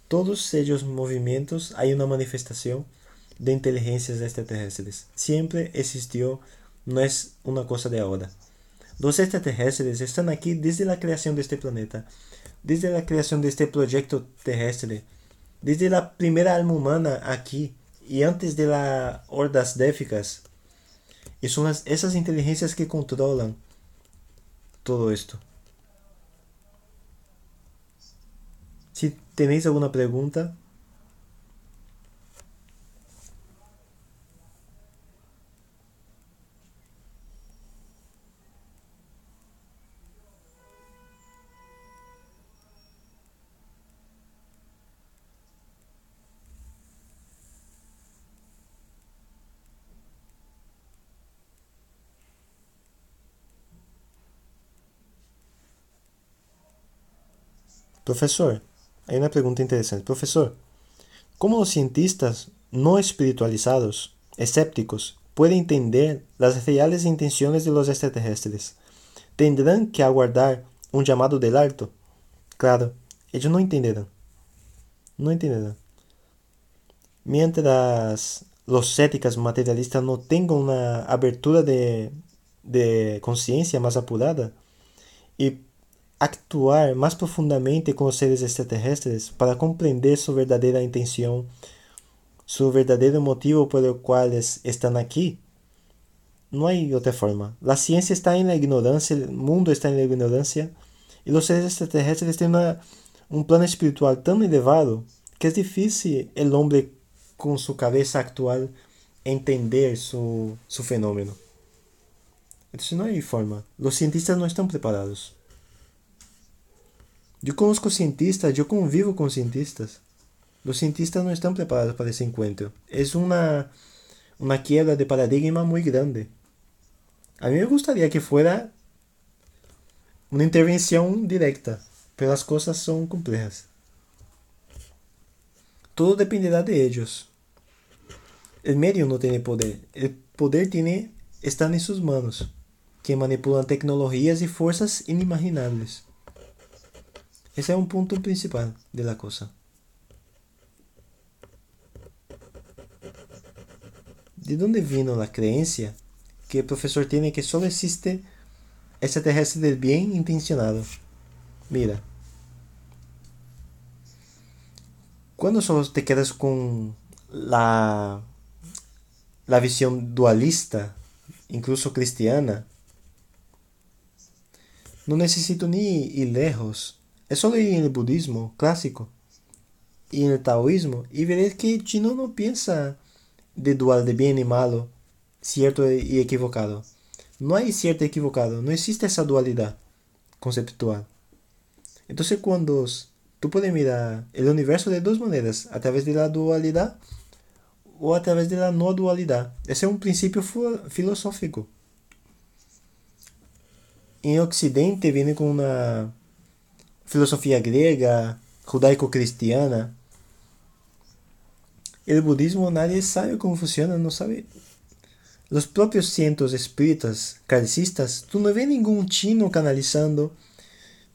todos ellos movimientos hay una manifestación de inteligencias extraterrestres. Siempre existió, no es una cosa de ahora. Los extraterrestres están aquí desde la creación de este planeta, desde la creación de este proyecto terrestre, desde la primera alma humana aquí y antes de las hordas déficas. Y son esas inteligencias que controlan todo esto. Si tenéis alguna pregunta, Profesor, hay una pregunta interesante. Profesor, ¿cómo los cientistas no espiritualizados, escépticos, pueden entender las reales intenciones de los extraterrestres? ¿Tendrán que aguardar un llamado del alto? Claro, ellos no entenderán. No entenderán. Mientras los céticos materialistas no tengan una abertura de conciencia más apurada y actuar más profundamente con los seres extraterrestres para comprender su verdadera intención, su verdadero motivo por el cual están aquí. No hay otra forma. La ciencia está en la ignorancia, el mundo está en la ignorancia y los seres extraterrestres tienen un plano espiritual tan elevado que es difícil el hombre con su cabeza actual entender su fenómeno. Entonces no hay forma. Los cientistas no están preparados. Yo conozco cientistas, yo convivo con cientistas. Los cientistas no están preparados para ese encuentro. Es una quiebra de paradigma muy grande. A mí me gustaría que fuera una intervención directa, pero las cosas son complejas. Todo dependerá de ellos. El medio no tiene poder. El poder está en sus manos, que manipulan tecnologías y fuerzas inimaginables. Ese es un punto principal de la cosa. ¿De dónde vino la creencia que el profesor tiene que solo existe extraterrestre del bien intencionado? Mira, cuando solo te quedas con la visión dualista, incluso cristiana, no necesito ni ir lejos. Es solo ir en el budismo clásico y en el taoísmo y veré que Chino no piensa de dual, de bien y malo, cierto y equivocado. No hay cierto y equivocado, no existe esa dualidad conceptual. Entonces cuando tú puedes mirar el universo de dos maneras, a través de la dualidad o a través de la no dualidad. Ese es un principio filosófico. En Occidente viene con una filosofía griega, judaico-cristiana. El budismo nadie sabe cómo funciona, no sabe. Los propios cientos espíritas, kardecistas, tú no ves ningún chino canalizando,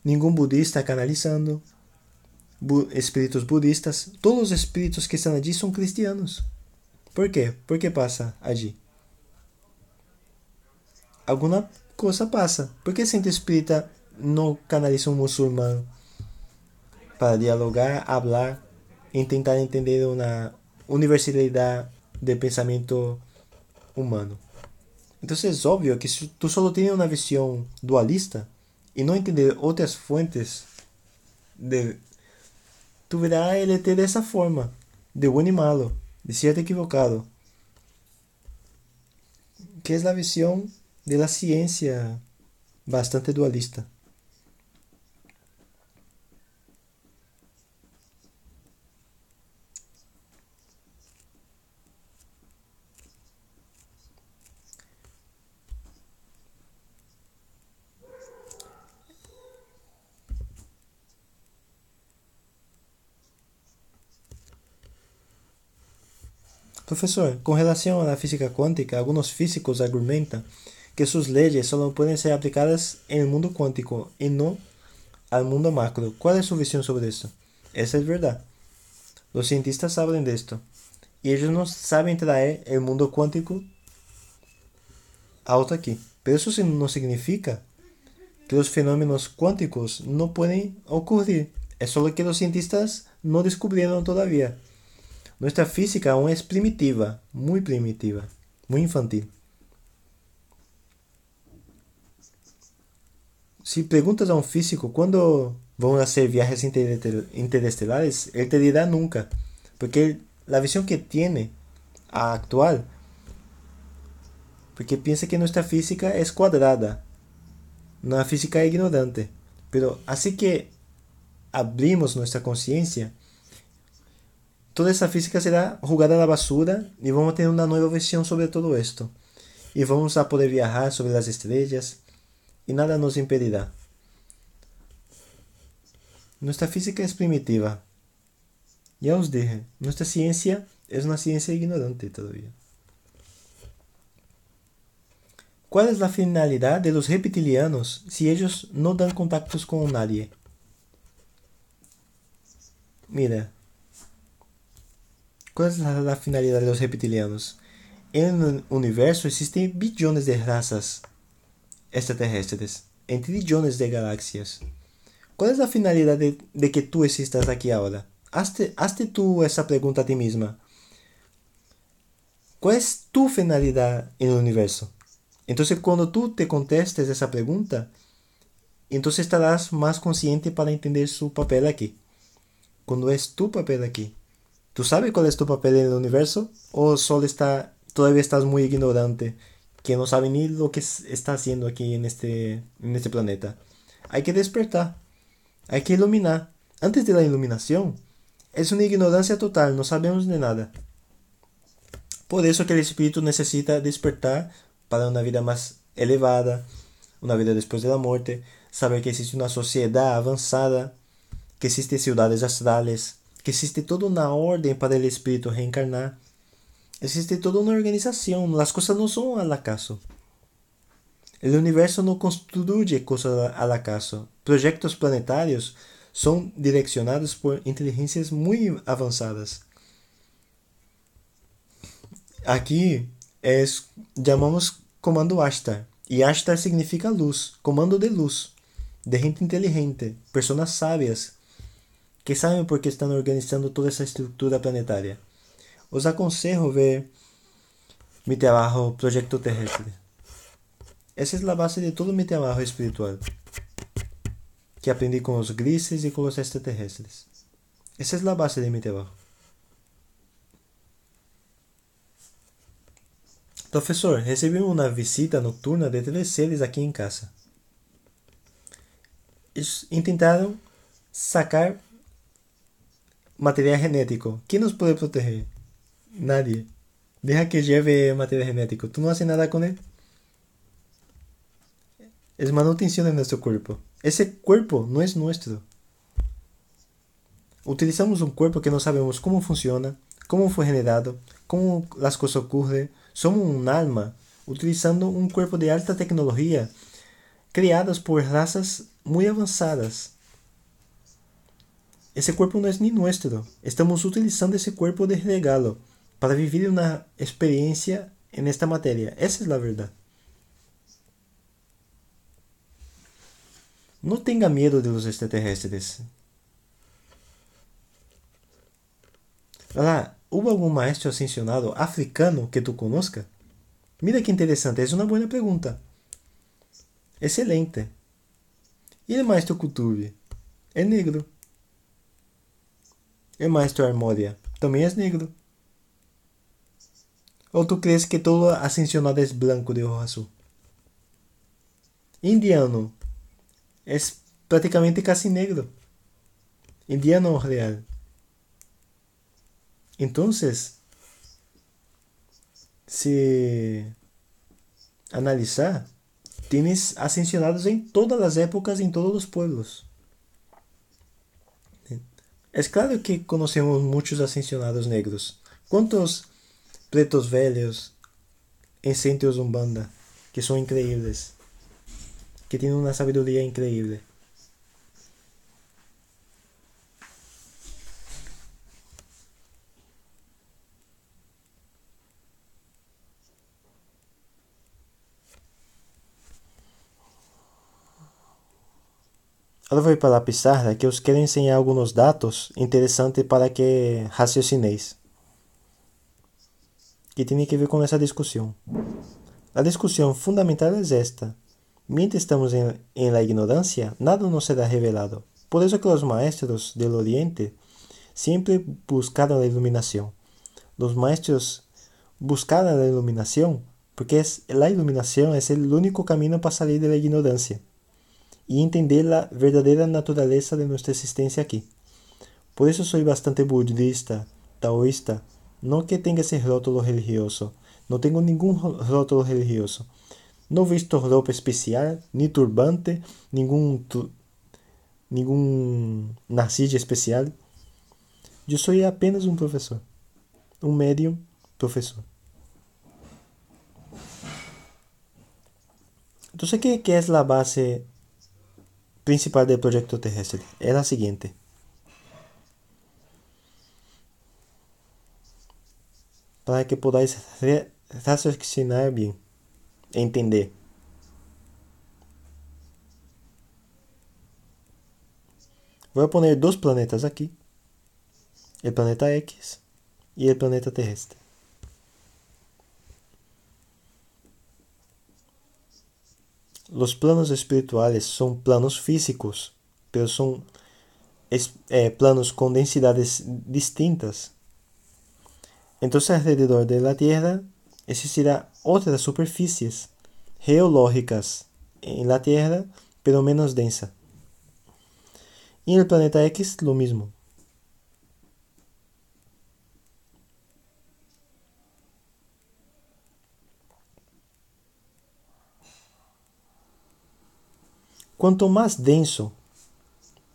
ningún budista canalizando, espíritus budistas. Todos los espíritus que están allí son cristianos. ¿Por qué? ¿Por qué pasa allí? Alguna cosa pasa. ¿Por qué el centro espírita no canaliza un musulmán para dialogar, hablar, intentar entender una universalidad del pensamiento humano? Entonces es obvio que si tú solo tienes una visión dualista y no entender otras fuentes, de, tú verás el ET de esa forma, de bueno y malo, de cierto y equivocado, que es la visión de la ciencia bastante dualista. Profesor, con relación a la física cuántica, algunos físicos argumentan que sus leyes solo pueden ser aplicadas en el mundo cuántico y no al mundo macro. ¿Cuál es su visión sobre esto? Esa es verdad. Los cientistas hablan de esto y ellos no saben traer el mundo cuántico alto aquí. Pero eso no significa que los fenómenos cuánticos no pueden ocurrir. Es solo que los cientistas no descubrieron todavía. Nuestra física aún es primitiva, muy infantil. Si preguntas a un físico cuándo van a hacer viajes interestelares, él te dirá nunca, porque la visión que tiene actual, porque piensa que nuestra física es cuadrada, una física ignorante, pero así que abrimos nuestra conciencia, toda esa física será jugada a la basura y vamos a tener una nueva visión sobre todo esto. Y vamos a poder viajar sobre las estrellas y nada nos impedirá. Nuestra física es primitiva. Ya os dije, nuestra ciencia es una ciencia ignorante todavía. ¿Cuál es la finalidad de los reptilianos si ellos no dan contactos con nadie? Mira, ¿cuál es la finalidad de los reptilianos? En el universo existen billones de razas extraterrestres, en trillones de galaxias. ¿Cuál es la finalidad de que tú existas aquí ahora? Hazte tú esa pregunta a ti misma. ¿Cuál es tu finalidad en el universo? Entonces, cuando tú te contestes esa pregunta, entonces estarás más consciente para entender su papel aquí. Cuando es tu papel aquí, ¿tú sabes cuál es tu papel en el universo? ¿O todavía estás muy ignorante, que no sabe ni lo que está haciendo aquí en este planeta? Hay que despertar, hay que iluminar. Antes de la iluminación, es una ignorancia total, no sabemos de nada. Por eso que el espíritu necesita despertar para una vida más elevada, una vida después de la muerte, saber que existe una sociedad avanzada, que existen ciudades astrales, que existe toda una orden para el espíritu reencarnar. Existe toda una organización, las cosas no son al acaso. El universo no construye cosas al acaso. Proyectos planetarios son direccionados por inteligencias muy avanzadas. Aquí llamamos comando Ashtar. Y Ashtar significa luz, comando de luz, de gente inteligente, personas sabias, que saben por qué están organizando toda esa estructura planetaria. Os aconsejo ver mi trabajo Proyecto Terrestre. Esa es la base de todo mi trabajo espiritual, que aprendí con los grises y con los extraterrestres. Esa es la base de mi trabajo. Profesor, recebí una visita nocturna de 3 seres aquí en casa. Ellos intentaron sacar material genético. ¿Quién nos puede proteger? Nadie. Deja que lleve material genético. ¿Tú no haces nada con él? Es manutención de nuestro cuerpo. Ese cuerpo no es nuestro. Utilizamos un cuerpo que no sabemos cómo funciona, cómo fue generado, cómo las cosas ocurren. Somos un alma utilizando un cuerpo de alta tecnología, creadas por razas muy avanzadas. Ese cuerpo no es ni nuestro. Estamos utilizando ese cuerpo de regalo para vivir una experiencia en esta materia. Esa es la verdad. No tenga miedo de los extraterrestres. ¿Hubo algún maestro ascensionado africano que tú conozcas? Mira qué interesante, es una buena pregunta. Excelente. ¿Y el maestro Kutubi? Es negro. El maestro Armoria también es negro. ¿O tú crees que todo ascensionado es blanco de ojos azul? Indiano es prácticamente casi negro. Indiano real. Entonces, si analizar, tienes ascensionados en todas las épocas, en todos los pueblos. Es claro que conocemos muchos ascensionados negros. ¿Cuántos pretos velhos en centros Umbanda que son increíbles? Que tienen una sabiduría increíble. Ahora voy para la pizarra que os quero enseñar algunos datos interesantes para que raciocinéis. Que tiene que ver con esa discusión. La discusión fundamental es esta. Mientras estamos en la ignorancia, nada nos será revelado. Por eso que los maestros del Oriente siempre buscaron la iluminación. Los maestros buscaron la iluminación porque la iluminación es el único camino para salir de la ignorancia y entender la verdadera naturaleza de nuestra existencia aquí. Por eso soy bastante budista, taoísta, no que tenga ese rótulo religioso, no tengo ningún rótulo religioso. No visto ropa especial, ni turbante, ninguna silla especial. Yo soy apenas un profesor, un medium profesor. Entonces, ¿qué es la base principal del proyecto terrestre? Es la siguiente. Para que podáis reflexionar bien, entender. Voy a poner dos planetas aquí. El planeta X y el planeta terrestre. Los planos espirituales son planos físicos, pero son planos con densidades distintas. Entonces, alrededor de la Tierra existirá otras superficies geológicas en la Tierra, pero menos densa. Y en el planeta X lo mismo. Cuanto más denso,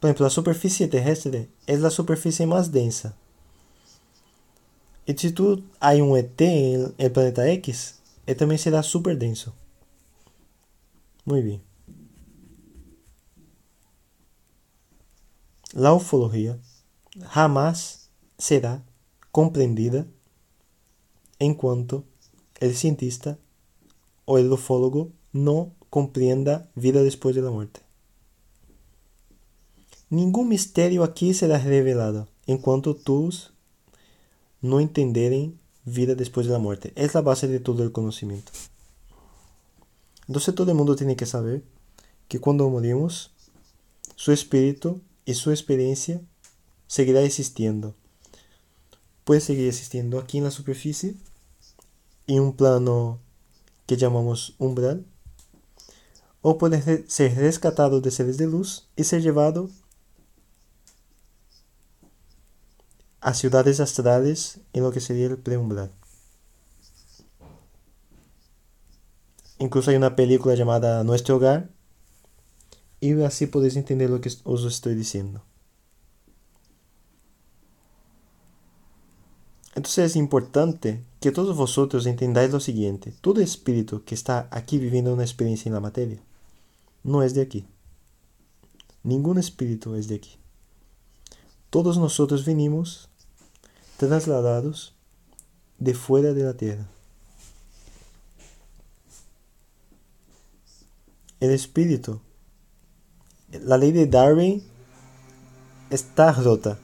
por ejemplo, la superficie terrestre es la superficie más densa. Y si tú hay un ET en el planeta X, él también será súper denso. Muy bien. La ufología jamás será comprendida en cuanto el cientista o el ufólogo no comprenda vida después de la muerte. Ningún misterio aquí será revelado en cuanto todos no entenderem vida después de la muerte. Es la base de todo el conocimiento. Entonces todo el mundo tiene que saber que cuando morimos, su espíritu y su experiencia seguirá existiendo. Puede seguir existiendo aquí en la superficie, en un plano que llamamos umbral, o puede ser rescatado de seres de luz y ser llevado a ciudades astrales en lo que sería el preumbral. Incluso hay una película llamada Nuestro Hogar, y así podéis entender lo que os estoy diciendo. Entonces es importante que todos vosotros entendáis lo siguiente: todo espíritu que está aquí viviendo una experiencia en la materia no es de aquí. Ningún espíritu es de aquí. Todos nosotros venimos trasladados de fuera de la tierra. El espíritu, la ley de Darwin está rota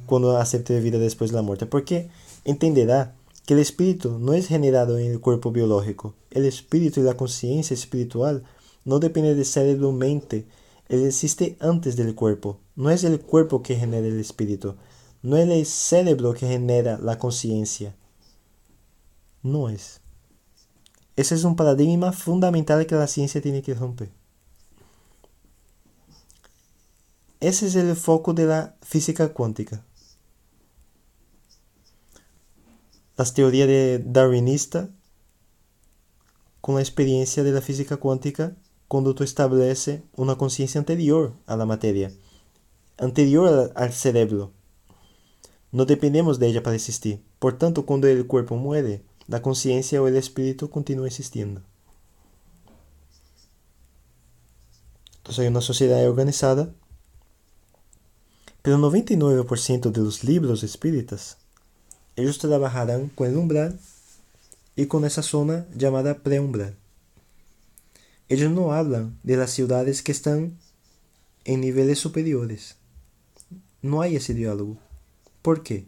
cuando acepte vida después de la muerte, porque entenderá que el espíritu no es generado en el cuerpo biológico. El espíritu y la conciencia espiritual no dependen del cerebro o mente. Él existe antes del cuerpo. No es el cuerpo que genera el espíritu. No es el cerebro que genera la conciencia. No es. Ese es un paradigma fundamental que la ciencia tiene que romper. Ese es el foco de la física cuántica. Las teorías de darwinista con la experiencia de la física cuántica cuando tú estableces una conciencia anterior a la materia, anterior al cerebro. No dependemos de ella para existir. Por tanto, cuando el cuerpo muere, la conciencia o el espíritu continúa existiendo. Entonces hay una sociedad organizada, pero el 99% de los libros espíritas, ellos trabajarán con el umbral y con esa zona llamada preumbral. Ellos no hablan de las ciudades que están en niveles superiores. No hay ese diálogo. ¿Por qué?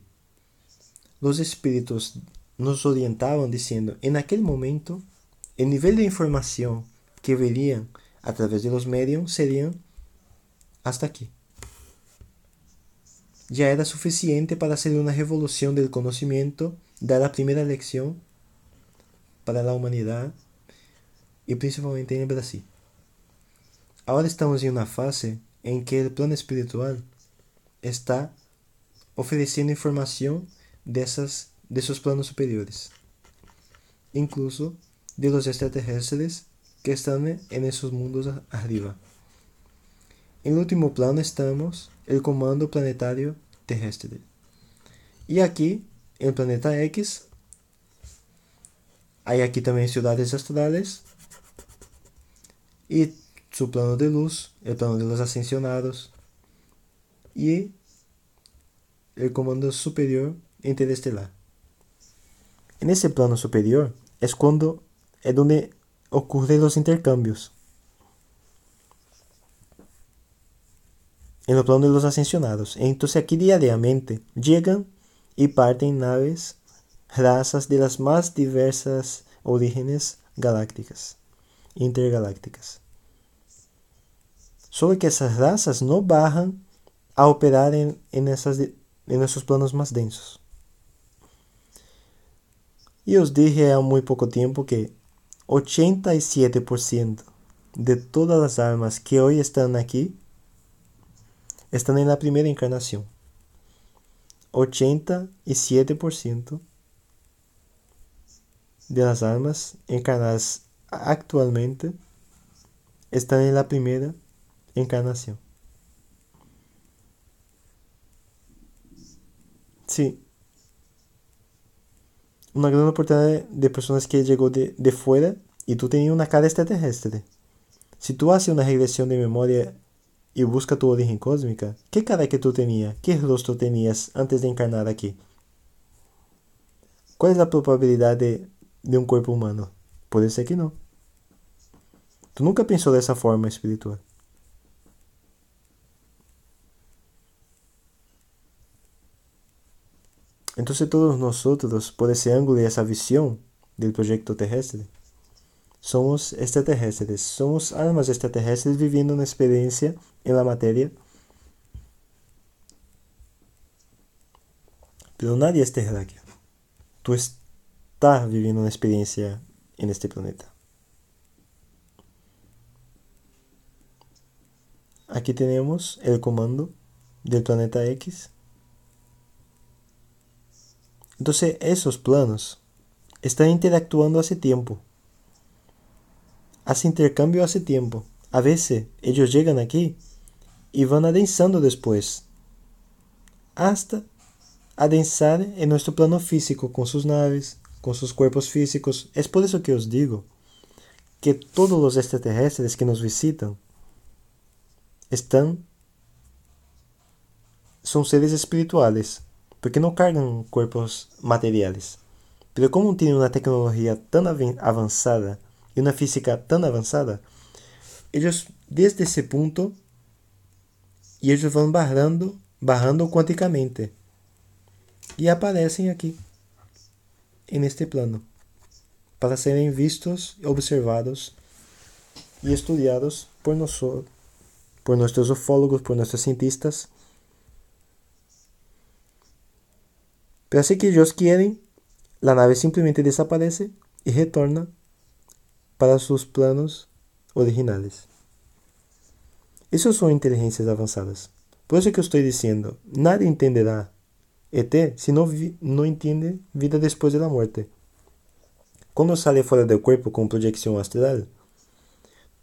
Los espíritus nos orientaban diciendo, en aquel momento, el nivel de información que verían a través de los medios serían hasta aquí. Ya era suficiente para hacer una revolución del conocimiento, dar la primera lección para la humanidad y principalmente en el Brasil. Ahora estamos en una fase en que el plano espiritual está ofreciendo información de esos planos superiores, incluso de los extraterrestres que están en esos mundos arriba. En el último plano estamos el comando planetario terrestre. Y aquí, en el planeta X, hay aquí también ciudades astrales y su plano de luz, el plano de los ascensionados y el comando superior interestelar. En ese plano superior es donde ocurren los intercambios. En el plano de los ascensionados. Entonces aquí diariamente llegan y parten naves, razas de las más diversas orígenes galácticas, intergalácticas. Solo que esas razas no bajan a operar en esos planos más densos. Y os dije há muy poco tiempo que 87% de todas las almas que hoy están aquí están en la primera encarnación. 87% de las almas encarnadas actualmente están en la primera encarnación. Sí, una gran oportunidad de personas que llegó de fuera y tú tenías una cara extraterrestre. Si tú haces una regresión de memoria y buscas tu origen cósmica, ¿qué cara que tú tenías? ¿Qué rostro tenías antes de encarnar aquí? ¿Cuál es la probabilidad de un cuerpo humano? Puede ser que no. Tú nunca pensó de esa forma espiritual. Entonces todos nosotros, por ese ángulo y esa visión del proyecto terrestre, somos extraterrestres, somos almas extraterrestres viviendo una experiencia en la materia, pero nadie es terráqueo. Tú estás viviendo una experiencia en este planeta. Aquí tenemos el comando del planeta X. Entonces esos planos están interactuando hace tiempo. Hace intercambio hace tiempo. A veces ellos llegan aquí y van adensando después, hasta adensar en nuestro plano físico con sus naves, con sus cuerpos físicos. Es por eso que os digo que todos los extraterrestres que nos visitan son seres espirituales, porque no cargan cuerpos materiales. Pero como tienen una tecnología tan avanzada y una física tan avanzada, ellos desde ese punto y ellos van bajando cuánticamente y aparecen aquí, en este plano, para serem vistos, observados y estudiados por nosotros, por nuestros ufólogos, por nuestros cientistas. Pero así que ellos quieren, la nave simplemente desaparece y retorna para sus planos originales. Esas son inteligencias avanzadas. Por eso que eu estou dizendo, nadie entenderá ET si no entiende vida después de la muerte. Cuando sale fuera del cuerpo con proyección astral,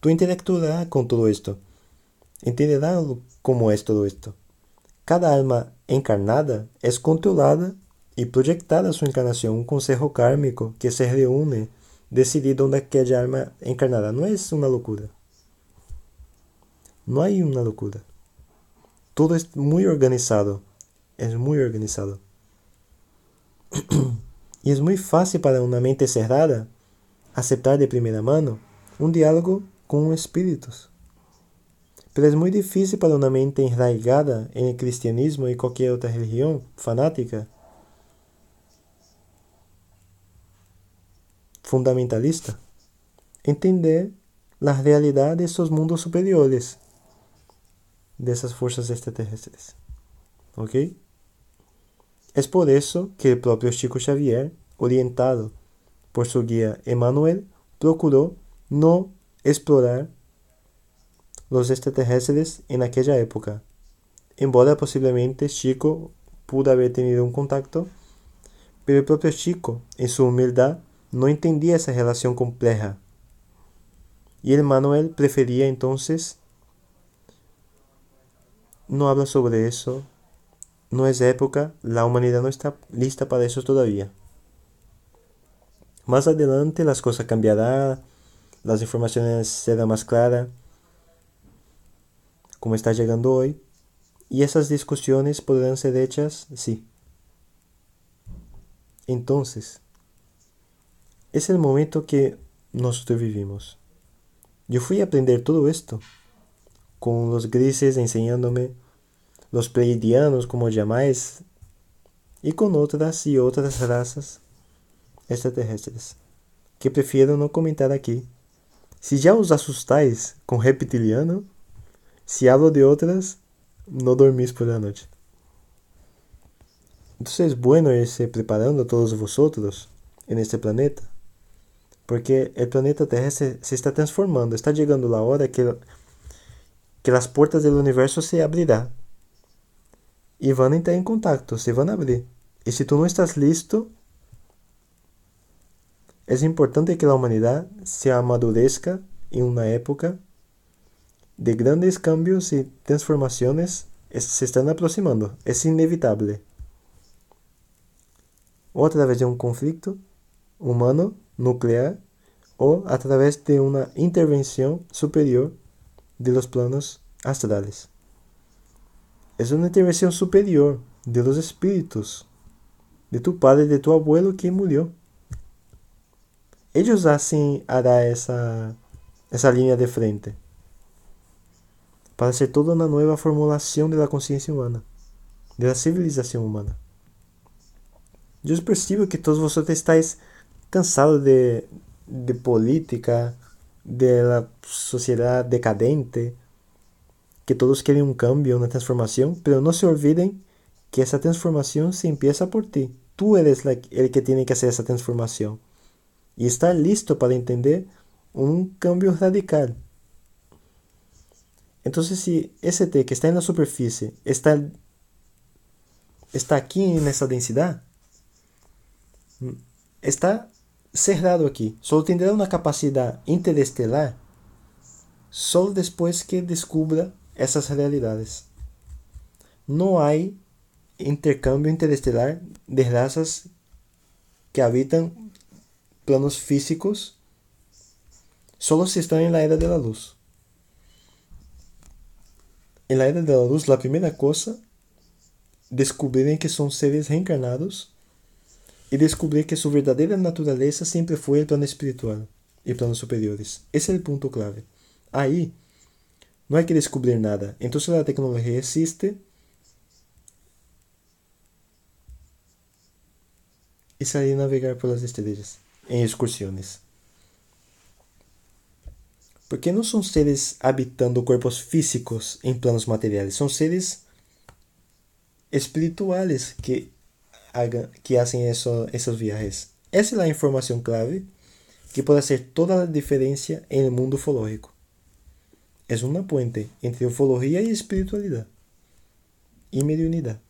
tú interactuarás con todo esto. Entenderás cómo es todo esto. Cada alma encarnada es controlada y proyectada a su encarnación, un consejo kármico que se reúne, decidir dónde aquella alma encarnada. No es una locura. No hay una locura. Todo es muy organizado. Es muy organizado. Y es muy fácil para una mente cerrada aceptar de primera mano un diálogo con espíritus. Pero es muy difícil para una mente enraigada en el cristianismo y cualquier otra religión fanática, fundamentalista, entender la realidad de esos mundos superiores, de esas fuerzas extraterrestres. ¿Ok? Es por eso que el propio Chico Xavier, orientado por su guía Emmanuel, procuró no explorar los extraterrestres en aquella época. Embora posiblemente Chico pudo haber tenido un contacto, pero el propio Chico, en su humildad, no entendía esa relación compleja. Y Emmanuel prefería entonces no habla sobre eso. No es época, la humanidad no está lista para eso todavía. Más adelante las cosas cambiarán, las informaciones serán más claras, como está llegando hoy, y esas discusiones podrán ser hechas, sí. Entonces, es el momento que nosotros vivimos. Yo fui a aprender todo esto, con los grises enseñándome, los pleiadianos como llamáis, y con otras y otras razas extraterrestres, que prefiero no comentar aquí. Si ya os asustáis con reptiliano, si hablo de otras, no dormís por la noche. Entonces es bueno irse preparando a todos vosotros en este planeta, porque el planeta terrestre se está transformando, está llegando la hora que las puertas del universo se abrirán y van a entrar en contacto, se van a abrir. Y si tú no estás listo, es importante que la humanidad se amadurezca en una época de grandes cambios y transformaciones se están aproximando. Es inevitable. O a través de un conflicto humano, nuclear, o a través de una intervención superior de los planos astrales. Es una intervención superior de los espíritus, de tu padre, de tu abuelo que murió. Ellos hará esa línea de frente para hacer toda una nueva formulación de la conciencia humana, de la civilización humana. Yo percibo que todos vosotros estáis cansados de política, de la sociedad decadente, que todos quieren un cambio, una transformación, pero no se olviden que esa transformación se empieza por ti. Tú eres el que tiene que hacer esa transformación y estar listo para entender un cambio radical. Entonces, si ese T que está en la superficie está aquí en esa densidad, está cerrado aquí, solo tendrá una capacidad interestelar solo después que descubra essas realidades. No hay intercambio interestelar de razas que habitan planos físicos solo si están en la era de la luz. En la era de la luz, la primera cosa, descubrirem que son seres reencarnados y descubrir que su verdadera naturaleza siempre fue el plano espiritual y planos superiores. Ese es el punto clave. Ahí no hay que descubrir nada. Entonces la tecnología existe y salir a navegar por las estrellas en excursiones. Porque no son seres habitando cuerpos físicos en planos materiales, son seres espirituales que hacen esos viajes. Esa es la información clave que puede hacer toda la diferencia en el mundo ufológico. Es una puente entre ufología y espiritualidad y mediunidad.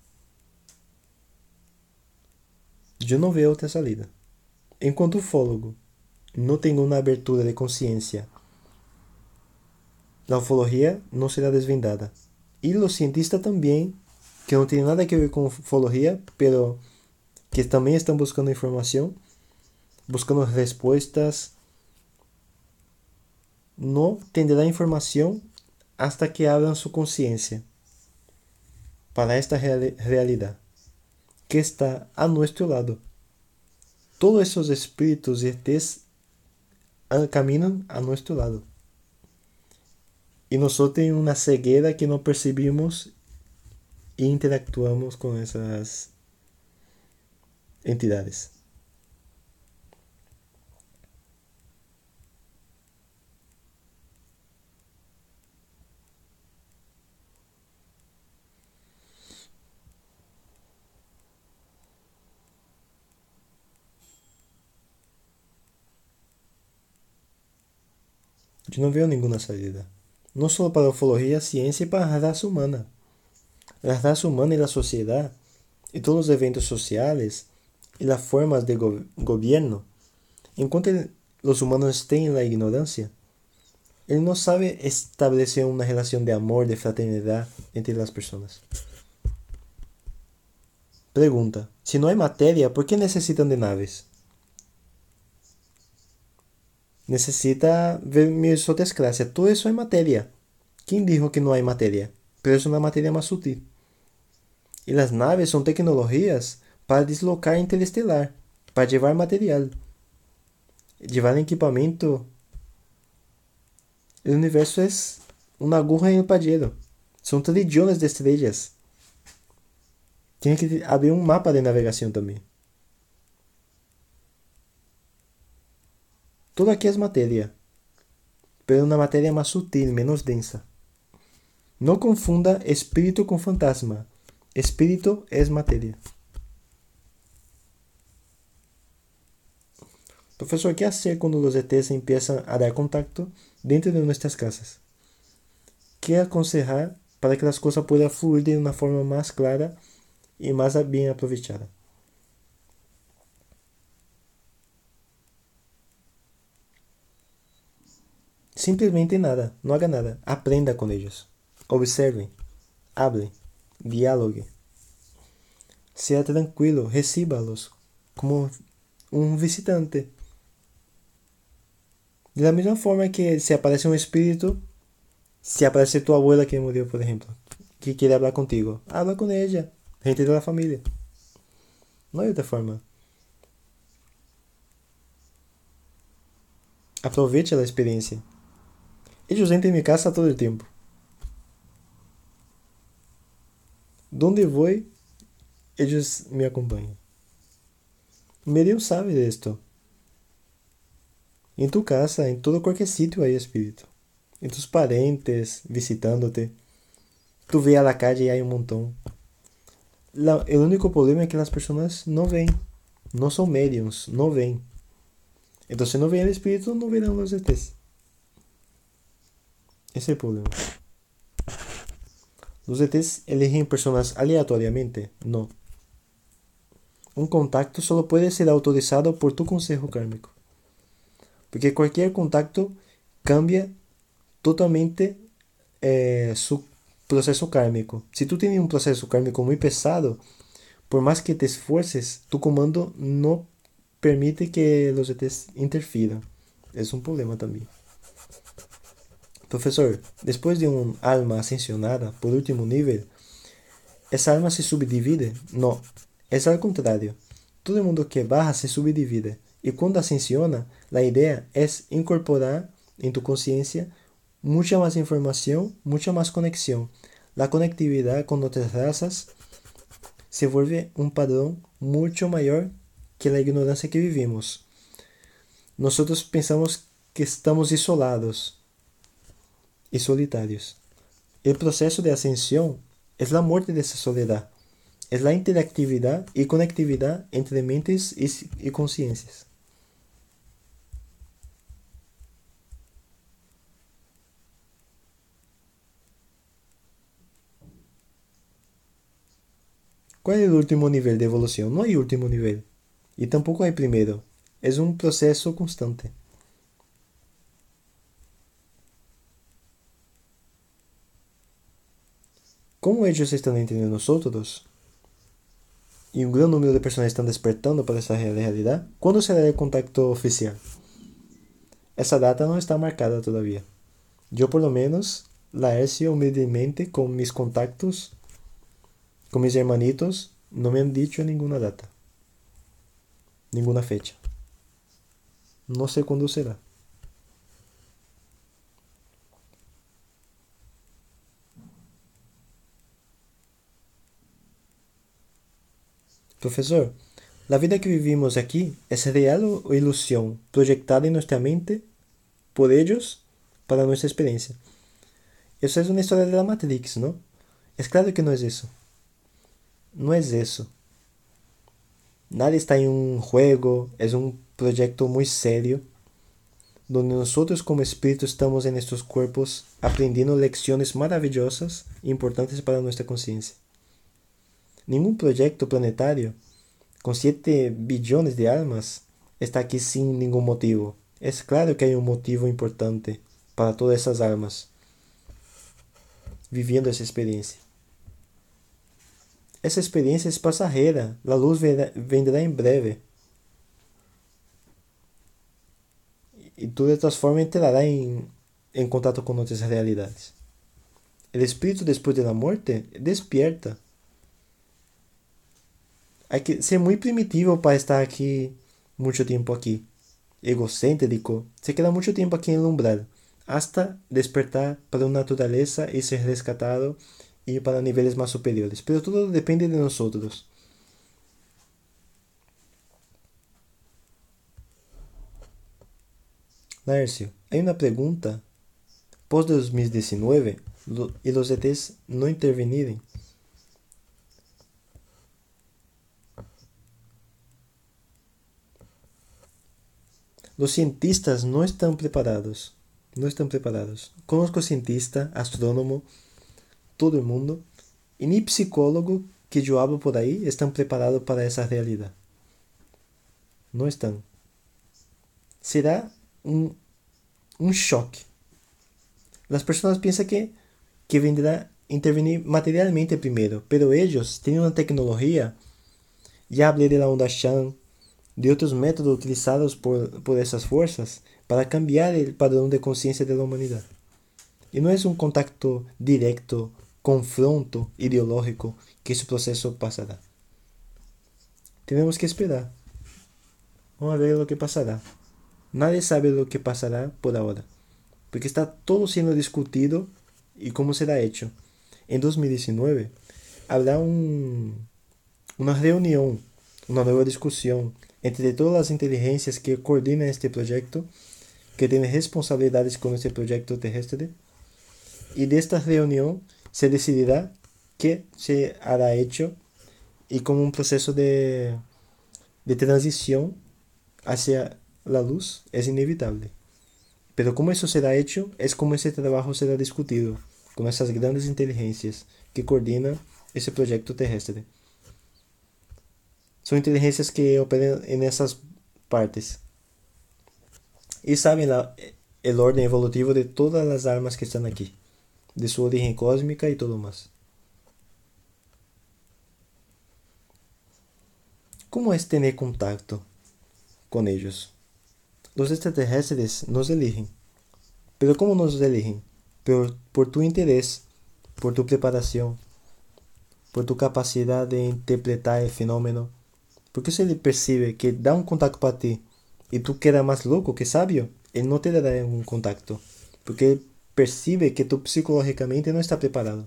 Yo no veo otra salida. Enquanto ufólogo no tengo una abertura de conciencia, la ufología no será desvendada. Y los cientistas también, que no tienen nada que ver con ufología, pero que también están buscando información, buscando respuestas, no tendrán información hasta que abran su conciencia para esta realidad que está a nuestro lado. Todos esos espíritus y ETs caminan a nuestro lado. Y nosotros en una ceguera que no percibimos e interactuamos con esas entidades. Yo no veo ninguna salida. No solo para la ufología, ciencia y para la raza humana. La raza humana y la sociedad, y todos los eventos sociales, y las formas de gobierno. Enquanto los humanos estén en la ignorancia, él no sabe establecer una relación de amor, de fraternidad, entre las personas. Pregunta: si no hay materia, ¿por qué necesitan de naves? Necesita ver mis otras clases. Todo eso es materia. ¿Quién dijo que no hay materia? Pero es una materia más sutil. Y las naves son tecnologías para deslocar interestelar, para llevar material, llevar equipamiento. El universo es una aguja en el pañuelo. Son trillones de estrellas. Tiene que abrir un mapa de navegación también. Todo aquí es materia, pero una materia más sutil, menos densa. No confunda espíritu con fantasma. Espíritu es materia. Profesor, ¿qué hacer cuando los ETs empiezan a dar contacto dentro de nuestras casas? ¿Qué aconsejar para que las cosas puedan fluir de una forma más clara y más bien aprovechada? Simplemente nada, no haga nada. Aprenda con ellos. Observe, hable, dialogue. Sea tranquilo, recíbalos como un visitante. De la misma forma que si aparece un espíritu, si aparece tu abuela que murió, por ejemplo, que quiere hablar contigo, habla con ella, gente de la familia. No hay otra forma. Aproveche la experiencia. Ellos entran en mi casa todo el tiempo. Donde voy, ellos me acompañan. Miriam sabe de esto. En tu casa, en todo cualquier sitio hay espíritu. En tus parentes visitándote. Tú ves a la calle y hay un montón. El único problema es que las personas no ven. No son mediums, no ven. Entonces no ven el espíritu, no verán los ETs. Ese es el problema. Los ETs eligen personas aleatoriamente. No. Un contacto solo puede ser autorizado por tu consejo kármico. Porque cualquier contacto cambia totalmente su proceso kármico. Si tú tienes un proceso kármico muy pesado, por más que te esfuerces, tu comando no permite que los ETs interfieran. Es un problema también. Profesor, después de un alma ascensionada por último nivel, ¿esa alma se subdivide? No, es al contrario. Todo el mundo que baja se subdivide. Y cuando ascensiona, la idea es incorporar en tu conciencia mucha más información, mucha más conexión. La conectividad con otras razas se vuelve un padrón mucho mayor que la ignorancia que vivimos. Nosotros pensamos que estamos isolados y solitarios. El proceso de ascensión es la muerte de esa soledad. Es la interactividad y conectividad entre mentes y conciencias. ¿Cuál es el último nivel de evolución? No hay último nivel. Y tampoco hay primero. Es un proceso constante. Como ellos están entre nosotros, y un gran número de personas están despertando para esa realidad, ¿cuándo será el contacto oficial? Esa data no está marcada todavía. Yo por lo menos la hice humildemente con mis contactos, con mis hermanitos, no me han dicho ninguna data, ninguna fecha. No sé cuándo será. Profesor, ¿la vida que vivimos aquí es real o ilusión proyectada en nuestra mente por ellos para nuestra experiencia? Eso es una historia de la Matrix, ¿no? Es claro que no es eso. No es eso. Nada está en un juego, es un proyecto muy serio, donde nosotros como espíritu estamos en estos cuerpos aprendiendo lecciones maravillosas e importantes para nuestra conciencia. Ningún proyecto planetario con 7 billones de almas está aquí sin ningún motivo. Es claro que hay un motivo importante para todas esas almas. viviendo esa experiencia. Esa experiencia es pasajera, la luz vendrá en breve. Y tú de todas formas entrarás en contacto con otras realidades. El espíritu después de la muerte despierta. Hay que ser muy primitivo para estar aquí mucho tiempo aquí. Egocéntrico. Se queda mucho tiempo aquí en el umbral. Hasta despertar para una naturaleza y ser rescatado y para niveles más superiores. Pero todo depende de nosotros. Lárcio, hay una pregunta. Post 2019 y los ETs no intervenirem. Los cientistas no están preparados. No están preparados. Conozco cientista, astrónomo, todo el mundo, y ni psicólogo que yo hablo por ahí están preparados para esa realidad. No están. Será un choque. Las personas piensan que vendrá intervenir materialmente primero, pero ellos tienen una tecnología. Ya hablé de la onda Shan, de otros métodos utilizados por esas fuerzas para cambiar el padrón de conciencia de la humanidad. Y no es un contacto directo, confronto ideológico que ese proceso pasará. Tenemos que esperar. Vamos a ver lo que pasará. Nadie sabe lo que pasará por ahora, porque está todo siendo discutido y cómo será hecho. En 2019 habrá una reunión, una nueva discusión entre todas las inteligencias que coordinan este proyecto, que tienen responsabilidades con este proyecto terrestre, y de esta reunión se decidirá qué se hará hecho y como un proceso de transición hacia la luz es inevitable. Pero cómo eso será hecho es como ese trabajo será discutido con esas grandes inteligencias que coordinan ese proyecto terrestre. Son inteligencias que operan en esas partes y saben el orden evolutivo de todas las almas que están aquí, de su origen cósmica y todo más. ¿Cómo es tener contacto con ellos? Los extraterrestres nos eligen. ¿Pero cómo nos eligen? Por tu interés, por tu preparación, por tu capacidad de interpretar el fenómeno. Porque si ele percibe que dá un contacto para ti y tú quedas más loco que sabio, él no te dará un contacto. Porque él percibe que tú psicológicamente no está preparado.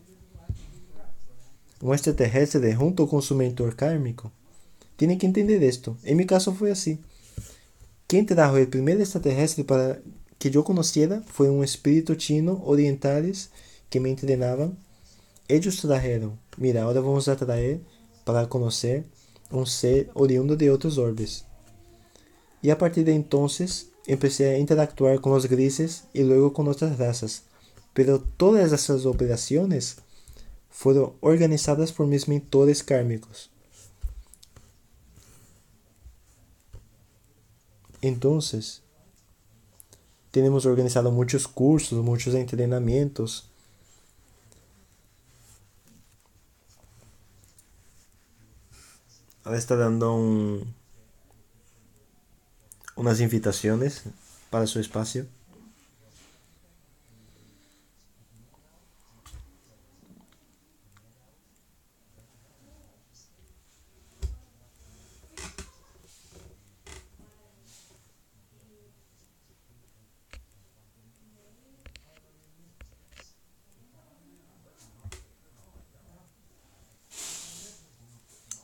Un extraterrestre junto con su mentor kármico tiene que entender esto. En mi caso fue así. Quien trajo el primer extraterrestre para que yo conociera fue un espíritu chino orientales que me entrenaban. Ellos trajeron, mira, ahora vamos a traer para conocer un ser oriundo de otros orbes. Y a partir de entonces empecé a interactuar con los grises y luego con otras razas. Pero todas esas operaciones fueron organizadas por mis mentores kármicos. Entonces, tenemos organizado muchos cursos, muchos entrenamientos. Ahora está dando unas invitaciones para su espacio.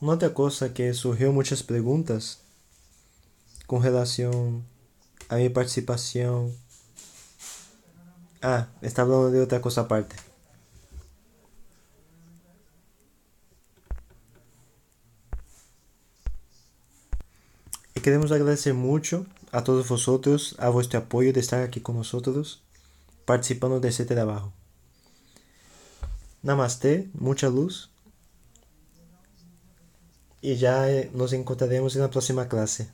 Una otra cosa que surgió muchas preguntas con relación a mi participación. Ah, está hablando de otra cosa aparte. Y queremos agradecer mucho a todos vosotros, a vuestro apoyo de estar aquí con nosotros, participando de este trabajo. Namaste, mucha luz. Y ya nos encontraremos en la próxima clase.